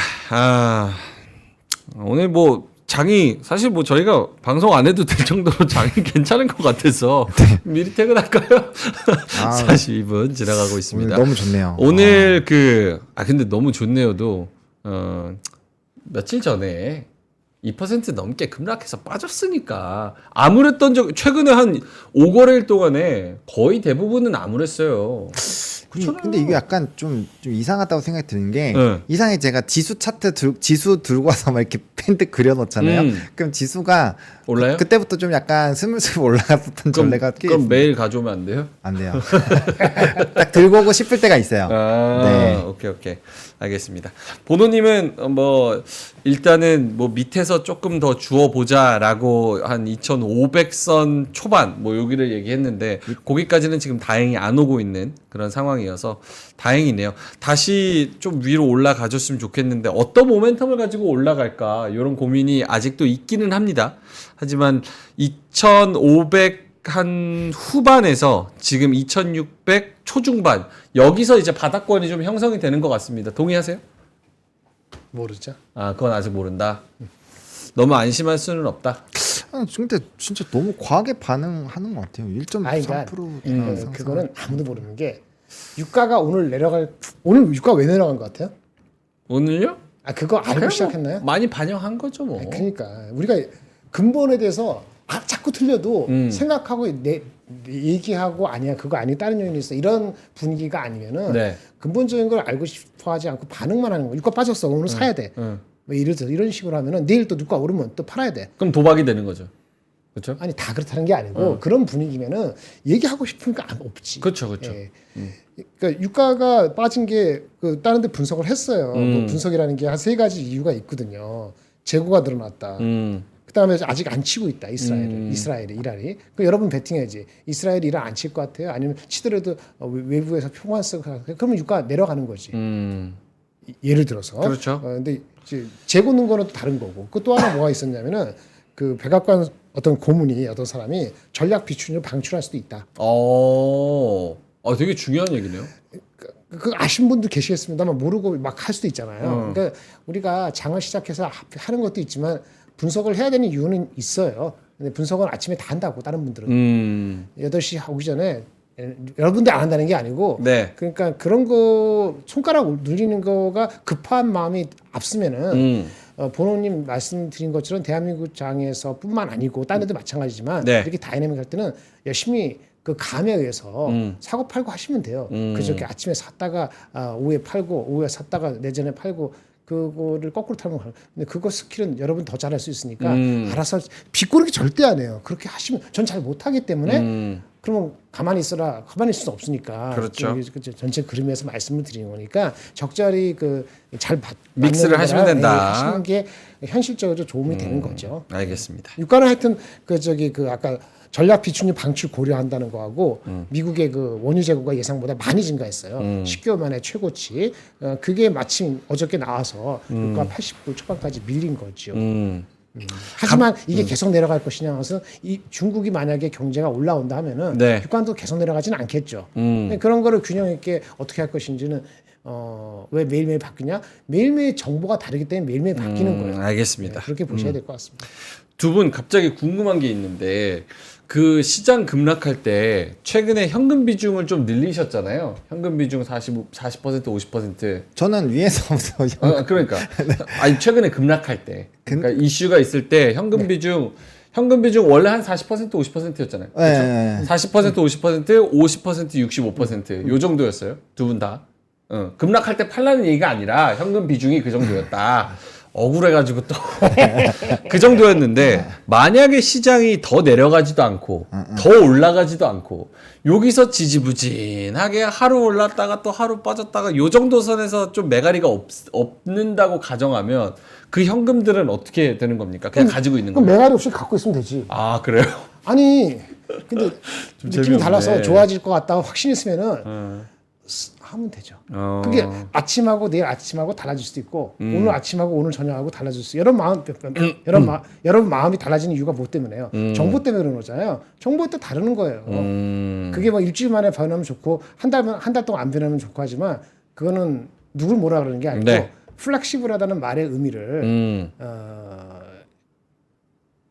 오늘 뭐 장이 사실 뭐 저희가 방송 안 해도 될 정도로 장이 괜찮은 것 같아서 미리 퇴근할까요? 42분 지나가고 있습니다. 너무 좋네요. 오늘 근데 너무 좋네요도 며칠 전에 2% 넘게 급락해서 빠졌으니까 암울했던 최근에 한 5거래일 동안에 거의 대부분은 암울했어요. 근데 이게 약간 좀 이상하다고 생각이 드는 게, 네. 이상하게 제가 지수 차트 지수 들고 와서 막 이렇게 펜트 그려놓잖아요. 그럼 지수가 올라요? 그때부터 좀 약간 스물스물 올라갔던 전례가 그럼 매일 가져오면 안 돼요? 안 돼요. 딱 들고 오고 싶을 때가 있어요. 네. 오케이. 알겠습니다. 보노님은 뭐 일단은 뭐 밑에서 조금 더 주워보자라고 한 2,500선 초반 뭐 여기를 얘기했는데 거기까지는 지금 다행히 안 오고 있는 그런 상황이어서 다행이네요. 다시 좀 위로 올라가줬으면 좋겠는데 어떤 모멘텀을 가지고 올라갈까 이런 고민이 아직도 있기는 합니다. 하지만 2,500 한 후반에서 지금 2,600 초중반 여기서 이제 바닥권이 좀 형성이 되는 것 같습니다. 동의하세요? 모르죠. 그건 아직 모른다. 너무 안심할 수는 없다. 근데 진짜 너무 과하게 반응하는 것 같아요. 1.3% 그거는 아무도 모르는 게, 유가가 오늘 유가 왜 내려간 것 같아요? 오늘요? 그거 알고 그냥 시작했나요? 뭐 많이 반영한 거죠 뭐. 그러니까 우리가 근본에 대해서 자꾸 틀려도 생각하고 얘기하고 아니야 그거 아니 다른 요인이 있어 이런 분위기가 아니면은 네. 근본적인 걸 알고 싶어하지 않고 반응만 하는 거. 유가 빠졌어 오늘 사야 돼. 뭐 이런 식으로 하면은 내일 또 유가 오르면 또 팔아야 돼. 그럼 도박이 되는 거죠. 그렇죠? 아니 다 그렇다는 게 아니고 그런 분위기면은 얘기하고 싶으니까 없지. 그렇죠. 예. 그러니까 유가가 빠진 게 다른 데 분석을 했어요. 뭐 분석이라는 게 한 3가지 이유가 있거든요. 재고가 늘어났다. 그다음에 아직 안 치고 있다. 이스라엘이 이란이. 여러분 베팅해야지. 이스라엘이 이란 안 칠 것 같아요? 아니면 치더라도 외부에서 표만 쓰고 그러면 유가 내려가는 거지. 예를 들어서. 그렇죠. 근데 이제 재고 는 거는 또 다른 거고. 그 또 하나 뭐가 있었냐면은 그 백악관 어떤 고문이 어떤 사람이 전략 비축률을 방출할 수도 있다. 되게 중요한 얘기네요. 그 아신 분도 계시겠습니다만 모르고 막 할 수도 있잖아요. 그러니까 우리가 장을 시작해서 하는 것도 있지만 분석을 해야 되는 이유는 있어요. 근데 분석은 아침에 다 한다고 다른 분들은 8시 오기 전에 여러분들 안 한다는 게 아니고 네. 그러니까 그런 거 손가락 눌리는 거가 급한 마음이 앞서면은 본호님 말씀드린 것처럼 대한민국 장에서뿐만 아니고 다른 데도 마찬가지지만 네. 이렇게 다이내믹 할 때는 열심히 그 감에 의해서 사고 팔고 하시면 돼요. 그저께 아침에 샀다가 오후에 팔고 오후에 샀다가 내전에 팔고 그거를 거꾸로 타는 거. 근데 그거 스킬은 여러분 더 잘할 수 있으니까 알아서 비꼬르기 절대 안 해요. 그렇게 하시면 전 잘 못하기 때문에 그러면 가만히 있어라. 가만히 있을 수 없으니까. 그렇죠. 전체 그림에서 말씀을 드리는 거니까 적절히 그잘 믹스를 하시면 된다. 하시는 게 현실적으로 도움이 되는 거죠. 알겠습니다. 유가는 하여튼 그 아까 전략 비축률 방출 고려한다는 거하고 미국의 그 원유 재고가 예상보다 많이 증가했어요. 10개월 만에 최고치. 그게 마침 어저께 나와서 유가 80불 초반까지 밀린 거죠. 하지만 이게 계속 내려갈 것이냐 해서 이 중국이 만약에 경제가 올라온다 하면은 네. 유가도 계속 내려가지는 않겠죠. 근데 그런 거를 균형 있게 어떻게 할 것인지는 왜 매일매일 바뀌냐? 매일매일 정보가 다르기 때문에 매일매일 바뀌는 거예요. 알겠습니다. 네, 그렇게 보셔야 될 것 같습니다. 두 분 갑자기 궁금한 게 있는데 그 시장 급락할 때 최근에 현금 비중을 좀 늘리셨잖아요. 현금 비중 40% 50%. 저는 위에서부터 그러니까 아니 최근에 급락할 때 그러니까 이슈가 있을 때 현금 비중 원래 한 40% 50%였잖아요. 네. 40% 50% 50% 65%요 정도였어요. 두 분 다. 급락할 때 팔라는 얘기가 아니라 현금 비중이 그 정도였다. 억울해가지고 또 그 정도였는데 만약에 시장이 더 내려가지도 않고 더 올라가지도 않고 여기서 지지부진하게 하루 올랐다가 또 하루 빠졌다가 요 정도 선에서 좀 매가리가 없는다고 가정하면 그 현금들은 어떻게 되는 겁니까? 그냥 가지고 있는 그럼 거예요? 매가리 없이 갖고 있으면 되지. 아 그래요? 아니 근데 느낌이 재미없네. 달라서 좋아질 것 같다고 확신이 있으면은 하면 되죠. 그게 아침하고 내일 아침하고 달라질 수도 있고 오늘 아침하고 오늘 저녁하고 달라질 수 있고 여러분 마음이 달라지는 이유가 뭐 때문에요? 정보 때문에 그런 거잖아요. 정보에 또 다르는 거예요. 그게 뭐 일주일 만에 변하면 좋고 한 달 동안 안 변하면 좋고 하지만 그거는 누굴 뭐라 그러는 게 아니고 네. 플렉시블하다는 말의 의미를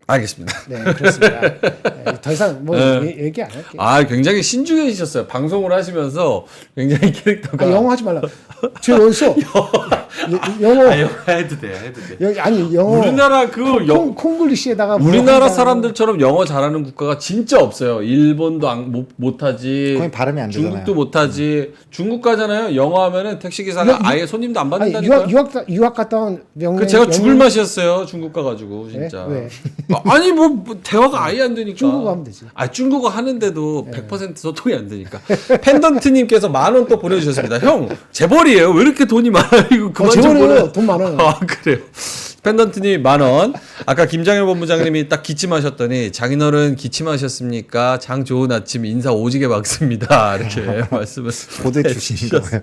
알겠습니다. 네 그렇습니다. 네, 더 이상 뭐 얘기 안 할게요. 아 굉장히 신중해지셨어요. 방송을 하시면서 굉장히 캐릭터가 영어 하지 말라. 저 어디서 영어 영어 해도 돼요. 아니 영어 우리나라 콩글리시에다가 우리나라 사람들처럼 영어 잘하는 국가가 진짜 없어요. 일본도 못하지. 거의 발음이 안 되잖아요. 중국도 못하지. 중국 가잖아요. 영어 하면은 택시 기사가 아예 손님도 안 받는다니까. 유학 갔다 온 그 제가 죽을 맛이었어요. 중국 가가지고 진짜. 왜? 아니 뭐 대화가 아예 안 되니까. 중국어 하면 되지. 아 중국어 하는데도 100% 소통이 안 되니까. 펜던트님께서 10,000원 또 보내주셨습니다. 형 재벌이에요. 왜 이렇게 돈이 많아요? 이거 그만 좀 보내. 재벌이에요. 돈 많아요. 아 그래요. 펜던트님 10,000원. 아까 김장현 본부장님이 딱 기침하셨더니 장인어른 기침하셨습니까? 장 좋은 아침 인사 오지게 박습니다. 이렇게 말씀을 보내 주신 거예요.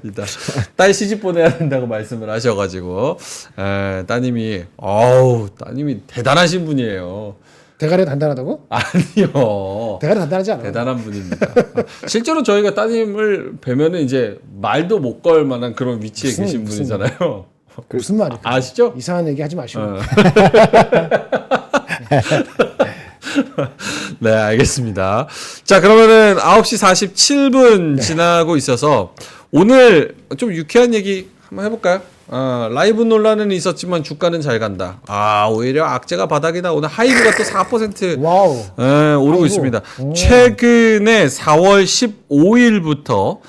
딸 시집 보내야 된다고 말씀을 하셔가지고 따님이 따님이 대단하신 분이에요. 대가리 단단하다고? 아니요. 대가리 단단하지 않아요. 대단한 분입니다. 실제로 저희가 따님을 뵈면은 이제 말도 못 걸 만한 그런 위치에 계신 분이잖아요. 무슨 말이야? 아시죠? 이상한 얘기 하지 마시고. 네, 알겠습니다. 자, 그러면은 9시 47분 지나고 있어서 오늘 좀 유쾌한 얘기 한번 해볼까요? 라이브 논란은 있었지만 주가는 잘 간다. 오히려 악재가 바닥이다. 오늘 하이브가 또 4% 와우. 오르고 아이고. 있습니다. 최근에 4월 15일부터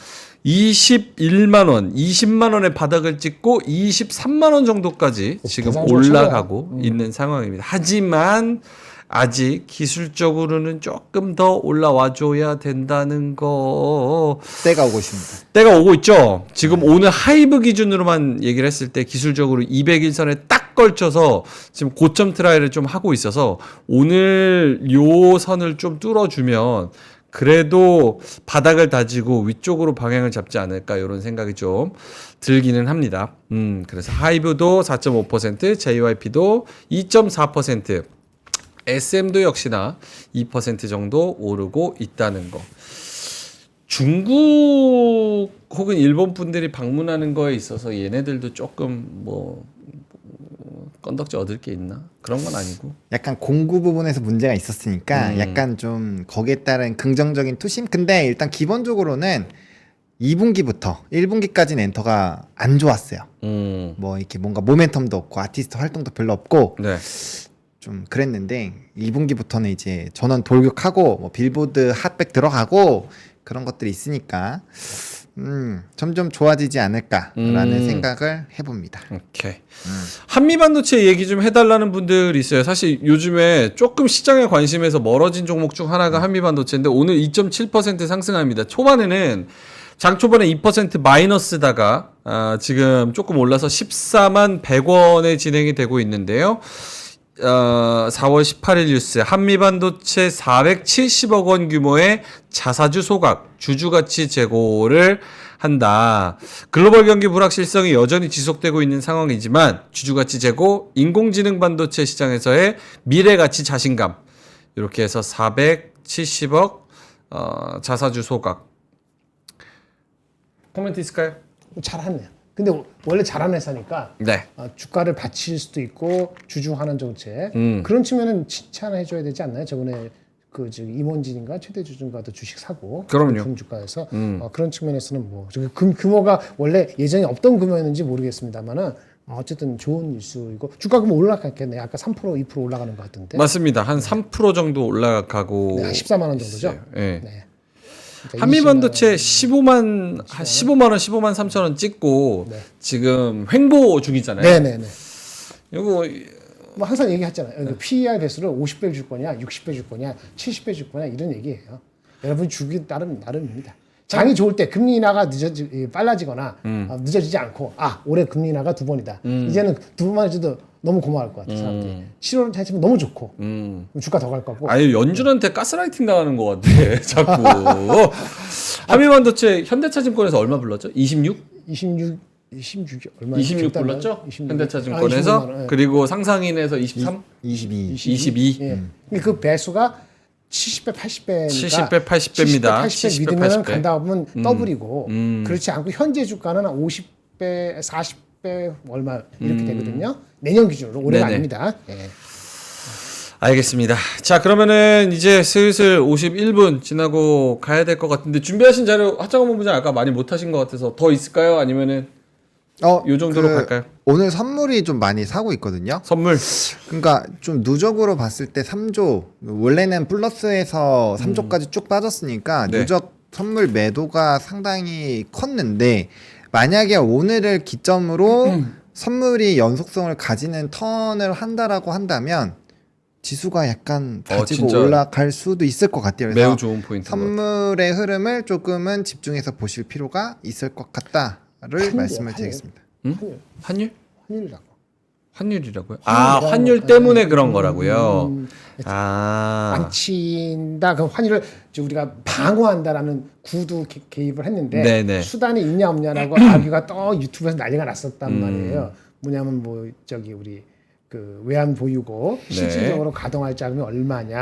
21만 원, 20만 원의 바닥을 찍고 23만 원 정도까지 지금 대단히 올라가고 있는 상황입니다. 하지만 아직 기술적으로는 조금 더 올라와 줘야 된다는 거. 때가 오고 있습니다. 때가 오고 있죠. 지금 오늘 하이브 기준으로만 얘기를 했을 때 기술적으로 201선에 딱 걸쳐서 지금 고점 트라이를 좀 하고 있어서 오늘 요 선을 좀 뚫어주면 그래도 바닥을 다지고 위쪽으로 방향을 잡지 않을까 이런 생각이 좀 들기는 합니다. 그래서 하이브도 4.5%, JYP도 2.4%, SM도 역시나 2% 정도 오르고 있다는 거. 중국 혹은 일본 분들이 방문하는 거에 있어서 얘네들도 조금 뭐 건덕지 얻을 게 있나? 그런 건 아니고. 약간 공구 부분에서 문제가 있었으니까 약간 좀 거기에 따른 긍정적인 투심. 근데 일단 기본적으로는 2분기부터 1분기까지는 엔터가 안 좋았어요. 뭐 이렇게 뭔가 모멘텀도 없고 아티스트 활동도 별로 없고 네. 좀 그랬는데 2분기부터는 이제 전원 돌격하고 뭐 빌보드 핫백 들어가고 그런 것들이 있으니까 점점 좋아지지 않을까라는 생각을 해봅니다. 오케이. 한미반도체 얘기 좀 해달라는 분들이 있어요. 사실 요즘에 조금 시장에 관심에서 멀어진 종목 중 하나가 한미반도체인데 오늘 2.7% 상승합니다. 초반에는 장 초반에 2% 마이너스다가 지금 조금 올라서 14만 100원에 진행이 되고 있는데요. 4월 18일 뉴스 한미반도체 470억 원 규모의 자사주 소각, 주주가치 제고를 한다. 글로벌 경기 불확실성이 여전히 지속되고 있는 상황이지만 주주가치 제고, 인공지능 반도체 시장에서의 미래가치 자신감 이렇게 해서 470억 자사주 소각. 코멘트 있을까요? 잘하네요. 근데 원래 잘하는 회사니까 네. 주가를 받칠 수도 있고 주주환원 정책 그런 측면은 칭찬해줘야 되지 않나요? 저번에 그 임원진인가 최대 주주인가도 주식 사고 그럼요. 높은 주가에서 그런 측면에서는 뭐 규모가 원래 예전에 없던 규모였는지 모르겠습니다만은 어쨌든 좋은 뉴스이고 주가 그럼 올라갔겠네요. 아까 3% 2% 올라가는 것 같은데. 맞습니다. 한 3% 정도 올라가고 네, 14만 원 정도죠. 네. 네. 그러니까 한미반도체 15만 원, 15만 3천 원 찍고 네. 지금 횡보 중이잖아요. 네네네. 이거 뭐 항상 얘기했잖아요. PER 배수를 50배 줄 거냐, 60배 줄 거냐, 70배 줄 거냐 이런 얘기예요. 여러분 주기 나름입니다. 장이 좋을 때 금리 인하가 빨라지거나 늦어지지 않고 올해 금리 인하가 2번이다. 이제는 2번만 해줘도 너무 고마울 것 같아 사람들이. 7월 했으면 너무 좋고 그럼 주가 더 갈 거고. 아니 연준한테 가스라이팅 당하는 것 같아. 자꾸. 한미반도체 현대차증권에서 얼마 불렀죠? 26 얼마? 26 불렀죠? 26. 현대차증권에서 26만 원, 예. 그리고 상상인에서 23, 22. 예. 그 배수가 70배, 80배니까 70배, 80배입니다. 80배 믿으면 간다 보면 더블이고 그렇지 않고 현재 주가는 50배, 40배 얼마 이렇게 되거든요. 내년 기준으로 올해가 네네. 아닙니다. 예. 알겠습니다. 자, 그러면은 이제 슬슬 51분 지나고 가야 될 것 같은데 준비하신 자료 하창원 본부장 아까 많이 못 하신 것 같아서 더 있을까요? 아니면은 요 정도로 갈까요? 오늘 선물이 좀 많이 사고 있거든요. 선물. 그러니까 좀 누적으로 봤을 때 3조 원래는 플러스에서 3조까지 쭉 빠졌으니까 네. 누적 선물 매도가 상당히 컸는데 만약에 오늘을 기점으로 선물이 연속성을 가지는 턴을 한다라고 한다면 지수가 약간 가지고 진짜 올라갈 수도 있을 것 같아요. 그래서 매우 좋은 포인트. 선물의 흐름을 조금은 집중해서 보실 필요가 있을 것 같다를 말씀을 드리겠습니다. 환율? 환율이라고. 환율이라고요? 환율이라고. 환율 때문에 그런 거라고요. 안 친다. 그 환율을 우리가 방어한다라는 구도 개입을 했는데 네네. 수단이 있냐 없냐라고 아기가 또 유튜브에서 난리가 났었단 말이에요. 뭐냐면 우리 그 외환 보유고 실질적으로 가동할 자금이 얼마냐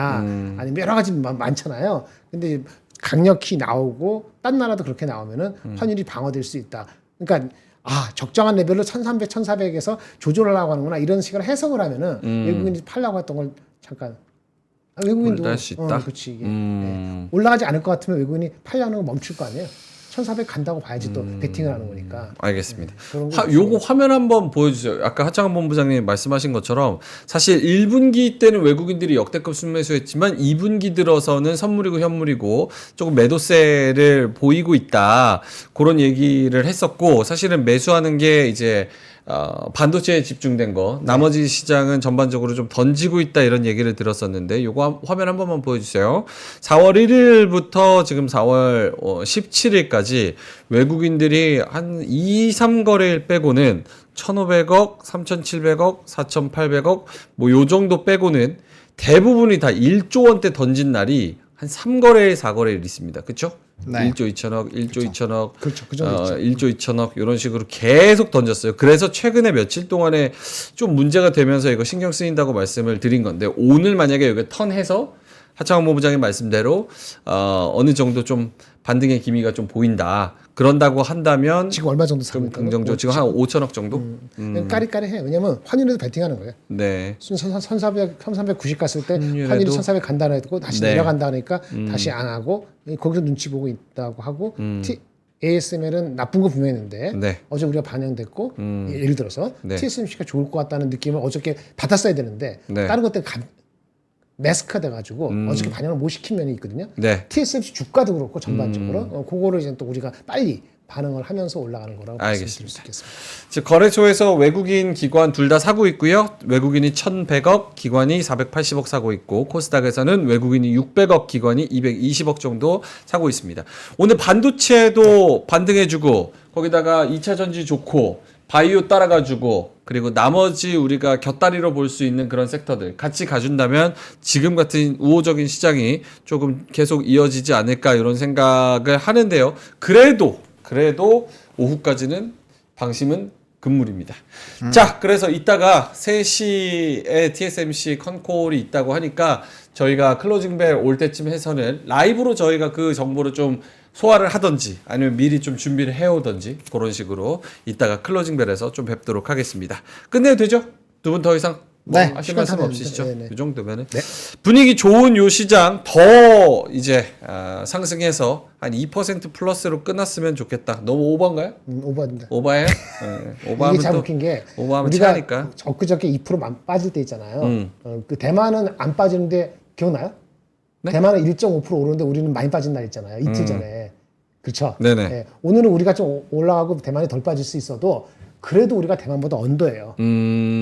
아니면 여러 가지 많잖아요. 근데 강력히 나오고 딴 나라도 그렇게 나오면은 환율이 방어될 수 있다. 그러니까 적정한 레벨로 1,300, 1,400에서 조절하려고 하는구나 이런 식으로 해석을 하면은 외국인이 팔려고 했던 걸 잠깐 외국인도 할 수 있다. 그렇지. 네. 올라가지 않을 것 같으면 외국인이 팔려는 거 멈출 거 아니에요. 1,400 간다고 봐야지 또 베팅을 하는 거니까. 알겠습니다. 그런 거 요거 화면 한번 보여주세요. 아까 하창원 본부장님 말씀하신 것처럼 사실 1분기 때는 외국인들이 역대급 순매수했지만 2분기 들어서는 선물이고 현물이고 조금 매도세를 보이고 있다. 그런 얘기를 했었고 사실은 매수하는 게 이제 반도체에 집중된 거 나머지 시장은 전반적으로 좀 던지고 있다 이런 얘기를 들었었는데 요거 화면 한 번만 보여주세요. 4월 1일부터 지금 4월 17일까지 외국인들이 한 2, 3거래일 빼고는 1,500억, 3,700억, 4,800억 뭐 요 정도 빼고는 대부분이 다 1조 원대 던진 날이 한 3거래일, 4거래일 있습니다. 그렇죠? 네. 1조 2천억, 1조 2천억, 그렇죠. 그 정도 1조 2천억 이런 식으로 계속 던졌어요. 그래서 최근에 며칠 동안에 좀 문제가 되면서 이거 신경 쓰인다고 말씀을 드린 건데 오늘 만약에 여기 턴해서 하창원 본부장의 말씀대로 어느 정도 좀 반등의 기미가 좀 보인다. 그런다고 한다면 지금 얼마 정도 좀 사고 긍정적. 지금 한 5천억 정도. 까리까리해. 왜냐면 환율에도 베팅하는 거예요. 네. 1390 갔을 때 환율에도? 환율이 1400 간다 했고 다시 네. 내려간다 하니까 다시 안 하고 거기서 눈치 보고 있다고 하고 ASML은 나쁜 거 분명했는데 네. 어제 우리가 반영됐고 예를 들어서 네. TSMC가 좋을 것 같다는 느낌을 어저께 받았어야 되는데 네. 다른 것 때문에 매스크가 돼가지고 어저께 반영을 못 시킨 면이 있거든요. 네. TSMC 주가도 그렇고 전반적으로 그거를 이제 또 우리가 빨리 반응을 하면서 올라가는 거라고 말씀드릴 수 알겠습니다. 있겠습니다. 즉 거래소에서 외국인 기관 둘 다 사고 있고요. 외국인이 1,100억, 기관이 480억 사고 있고 코스닥에서는 외국인이 600억, 기관이 220억 정도 사고 있습니다. 오늘 반도체도 반등해주고 거기다가 2차 전지 좋고 바이오 따라가지고 그리고 나머지 우리가 곁다리로 볼 수 있는 그런 섹터들 같이 가준다면 지금 같은 우호적인 시장이 조금 계속 이어지지 않을까 이런 생각을 하는데요. 그래도 오후까지는 방심은 금물입니다. 자, 그래서 이따가 3시에 TSMC 컨콜이 있다고 하니까 저희가 클로징벨 올 때쯤 해서는 라이브로 저희가 그 정보를 좀 소화를 하던지 아니면 미리 좀 준비를 해오던지 그런 식으로 이따가 클로징벨에서 좀 뵙도록 하겠습니다. 끝내도 되죠? 두 분 더 이상 네, 하실 시간 말씀 다 없으시죠? 됐는데. 네. 이 정도면은 분위기 좋은 요 시장 더 이제 상승해서 한 2% 플러스로 끝났으면 좋겠다. 너무 오버인가요? 오버입니다. 오버예요? 네. 이게 오버하면 참 또 웃긴 게 오버하면 우리가 차니까. 엊그저께 2% 빠질 때 있잖아요. 그 대만은 안 빠지는데 기억나요? 네? 대만은 1.5% 오르는데 우리는 많이 빠진 날 있잖아요. 이틀 전에. 그렇죠? 네네. 네. 오늘은 우리가 좀 올라가고 대만이 덜 빠질 수 있어도 그래도 우리가 대만보다 언더예요.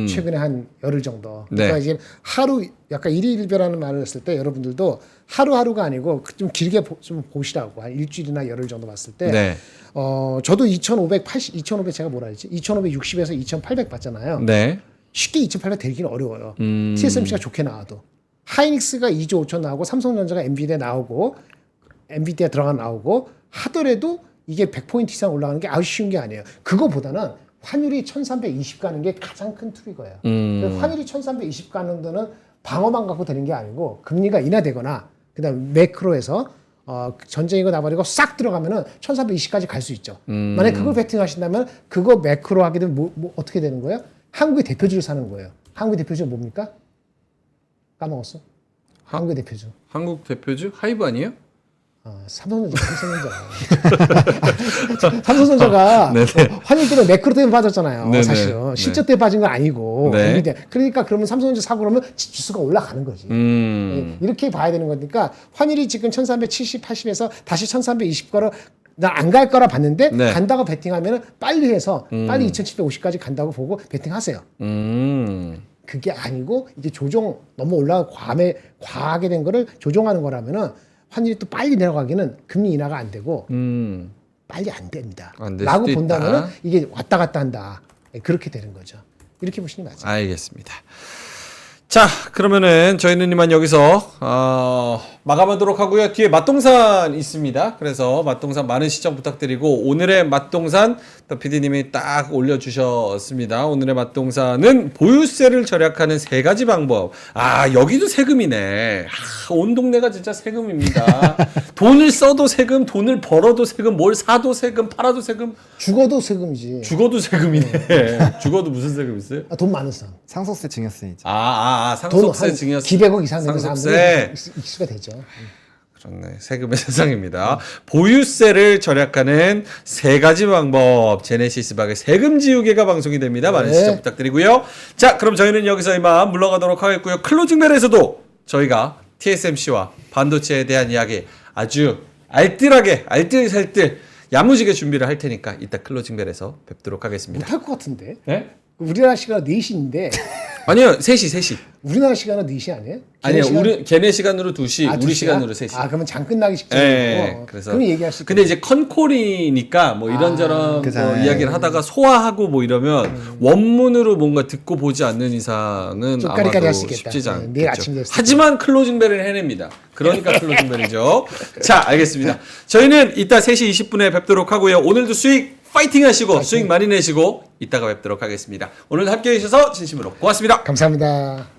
최근에 한 열흘 정도. 그러니까 네. 이제 하루 약간 일일별하는 말을 했을 때 여러분들도 하루하루가 아니고 좀 길게 좀 보시라고 한 일주일이나 열흘 정도 봤을 때 네. 저도 2500 제가 뭐라 했지? 2560에서 2800 봤잖아요. 네. 쉽게 2800 되기는 어려워요. TSMC가 좋게 나와도. 하이닉스가 2조 5천 나오고 삼성전자가 엔비디아 나오고 엔비디아 들어가 나오고 하더라도 이게 100포인트 이상 올라가는 게 아주 쉬운 게 아니에요. 그거보다는 환율이 1320 가는 게 가장 큰 툴이고요. 환율이 1320 가는 데는 방어만 갖고 되는 게 아니고 금리가 인하되거나 그다음 매크로에서 전쟁이고 나버리고 싹 들어가면은 1320까지 갈 수 있죠. 만약 그걸 베팅하신다면 그거 매크로 하게 되면 뭐 어떻게 되는 거예요? 한국의 대표주를 사는 거예요. 한국의 대표주가 뭡니까? 까먹었어. 한국의 대표주. 한국 대표주 하이브 아니에요? 삼성전자가 네네. 환율 때문에 매크로 때문에 빠졌잖아요. 네네. 사실은 네. 실적 때 빠진 건 아니고 네. 엔비디아. 그러니까 그러면 삼성전자 사고 그러면 지수가 올라가는 거지. 이렇게 봐야 되는 거니까 환율이 지금 1370, 80에서 다시 1320거로 나 안 갈 거라 봤는데 네. 간다고 베팅하면 빨리 해서 빨리 2750까지 간다고 보고 베팅하세요. 그게 아니고 이제 조정 너무 올라가 과하게 된 거를 조정하는 거라면은 환율이 또 빨리 내려가기는 금리 인하가 안 되고 빨리 안 됩니다. 안될 라고 수도 본다면은 있다. 이게 왔다 갔다 한다. 그렇게 되는 거죠. 이렇게 보시는 게 맞아요. 알겠습니다. 자, 그러면은 저희는 이만 여기서 마감하도록 하고요. 뒤에 맛동산 있습니다. 그래서 맛동산 많은 시청 부탁드리고 오늘의 맛동산 더 PD님이 딱 올려주셨습니다. 오늘의 맛동산은 보유세를 절약하는 3가지 방법. 여기도 세금이네. 온 동네가 진짜 세금입니다. 돈을 써도 세금, 돈을 벌어도 세금, 뭘 사도 세금, 팔아도 세금, 죽어도 세금이지. 죽어도 세금이네. 죽어도 무슨 세금 있어요? 돈 많은 사람. 상속세 증여세이죠. 상속세 증여세. 기백억 이상 되는 상속세. 사람들이 익수가 되죠. 그렇네. 세금의 세상입니다. 보유세를 절약하는 3가지 방법. 제네시스 박의 세금 지우개가 방송이 됩니다. 많은 네. 시청 부탁드리고요. 자, 그럼 저희는 여기서 이만 물러가도록 하겠고요. 클로징벨에서도 저희가 TSMC와 반도체에 대한 이야기 아주 알뜰하게, 알뜰살뜰 야무지게 준비를 할 테니까 이따 클로징벨에서 뵙도록 하겠습니다. 못할 것 같은데. 네? 우리나라 시간 4시인데 아니요, 3시. 우리나라 시간은 4시 아니에요? 아니요, 걔네 걔네 시간으로 2시, 우리 2시야? 시간으로 3시. 그러면 장 끝나기 직전이고. 네, 그래서 그럼 얘기할 수 근데 이제 컨콜이니까 뭐 이런저런 그죠. 뭐 이야기를 하다가 소화하고 뭐 이러면 원문으로 뭔가 듣고 보지 않는 이상은 좀 까리까리 아마도 할수 있겠다. 쉽지 네, 않겠죠. 내일 아침 됐을 하지만 클로징벨을 해냅니다. 그러니까 클로징벨이죠. 자, 알겠습니다. 저희는 이따 3시 20분에 뵙도록 하고요. 오늘도 수익 파이팅 하시고 수익 많이 내시고 이따가 뵙도록 하겠습니다. 오늘 함께 해주셔서 진심으로 고맙습니다. 감사합니다.